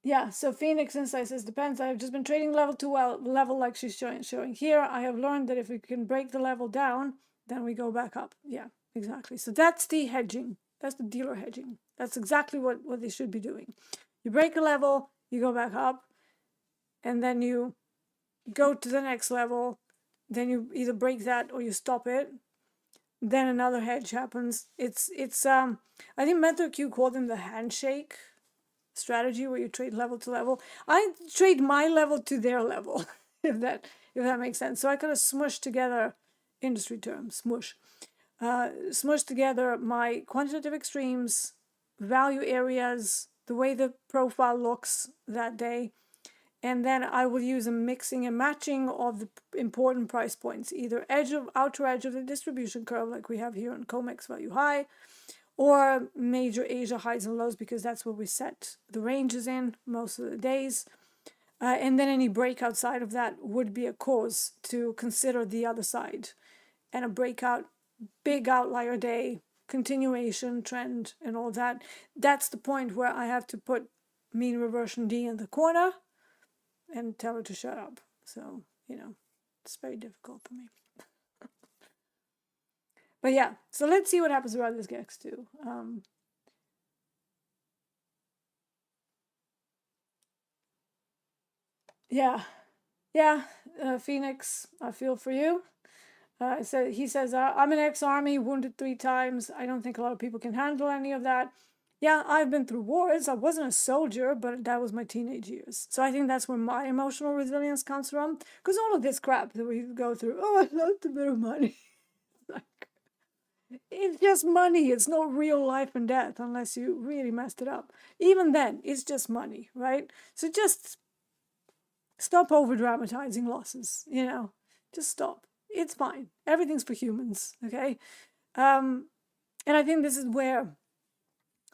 Yeah, so Phoenix Insight says, depends. I've just been trading level 2 level like she's showing here. I have learned that if we can break the level down, then we go back up. Yeah, exactly. So that's the hedging. That's the dealer hedging. That's exactly what they should be doing. You break a level, you go back up, and then you go to the next level. Then you either break that or you stop it. Then another hedge happens. It's I think MentorQ called them the handshake strategy, where you trade level to level. I trade my level to their level, if that makes sense. So I kind of smush together, industry term, smush together my quantitative extremes, value areas, the way the profile looks that day, and then I will use a mixing and matching of the important price points, either outer edge of the distribution curve like we have here on COMEX value high, or major Asia highs and lows, because that's where we set the ranges in most of the days. And then any break outside of that would be a cause to consider the other side. And a breakout, big outlier day, continuation, trend, and all that. That's the point where I have to put mean reversion D in the corner and tell her to shut up. So, it's very difficult for me. But yeah, so let's see what happens around this GEX too. Phoenix, I feel for you. He says, I'm an ex-army, wounded 3 times. I don't think a lot of people can handle any of that. Yeah, I've been through wars. I wasn't a soldier, but that was my teenage years. So I think that's where my emotional resilience comes from. Because all of this crap that we go through, I lost a bit of money. It's just money. It's not real life and death unless you really messed it up. Even then, it's just money, right? So just stop over dramatizing losses, Just stop. It's fine. Everything's for humans, okay? And I think this is where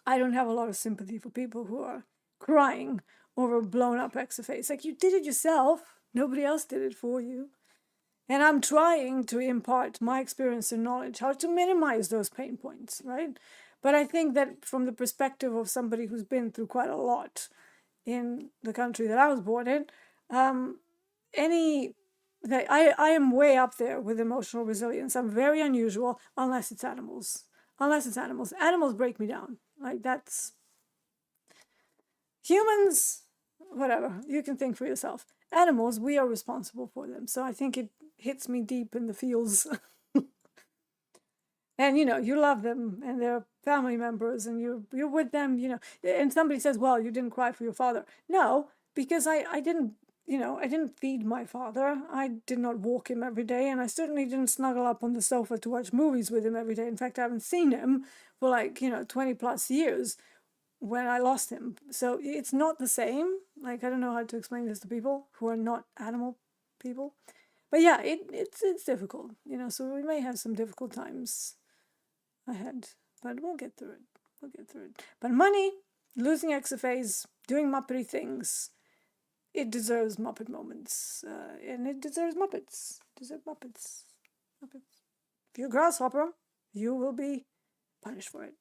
I don't have a lot of sympathy for people who are crying over a blown up XFA. It's like, you did it yourself. Nobody else did it for you. And I'm trying to impart my experience and knowledge, how to minimize those pain points, right? But I think that from the perspective of somebody who's been through quite a lot in the country that I was born in, I am way up there with emotional resilience. I'm very unusual, unless it's animals. Animals break me down. Like, that's... Humans, whatever, you can think for yourself. Animals, we are responsible for them. So I think it hits me deep in the feels. And, you love them, and they're family members, and you're with them, And somebody says, well, you didn't cry for your father. No, because I didn't, I didn't feed my father. I did not walk him every day, and I certainly didn't snuggle up on the sofa to watch movies with him every day. In fact, I haven't seen him for 20 plus years when I lost him. So it's not the same. I don't know how to explain this to people who are not animal people. But yeah, it's difficult, so we may have some difficult times ahead, but we'll get through it. But money, losing XFAs, doing Muppety things, it deserves Muppet moments, and it deserves Muppets. Muppets. If you're a grasshopper, you will be punished for it.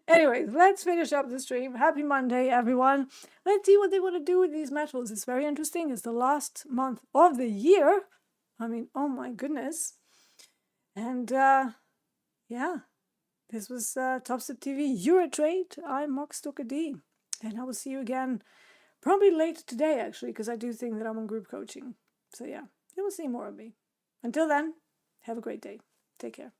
Anyways, let's finish up the stream. Happy Monday, everyone. Let's see what they want to do with these metals. It's very interesting. It's the last month of the year. I mean, oh my goodness. And, this was TopstepTV Eurotrade. I'm Mark Stoker D. And I will see you again probably later today, actually, because I do think that I'm on group coaching. So, yeah, you will see more of me. Until then, have a great day. Take care.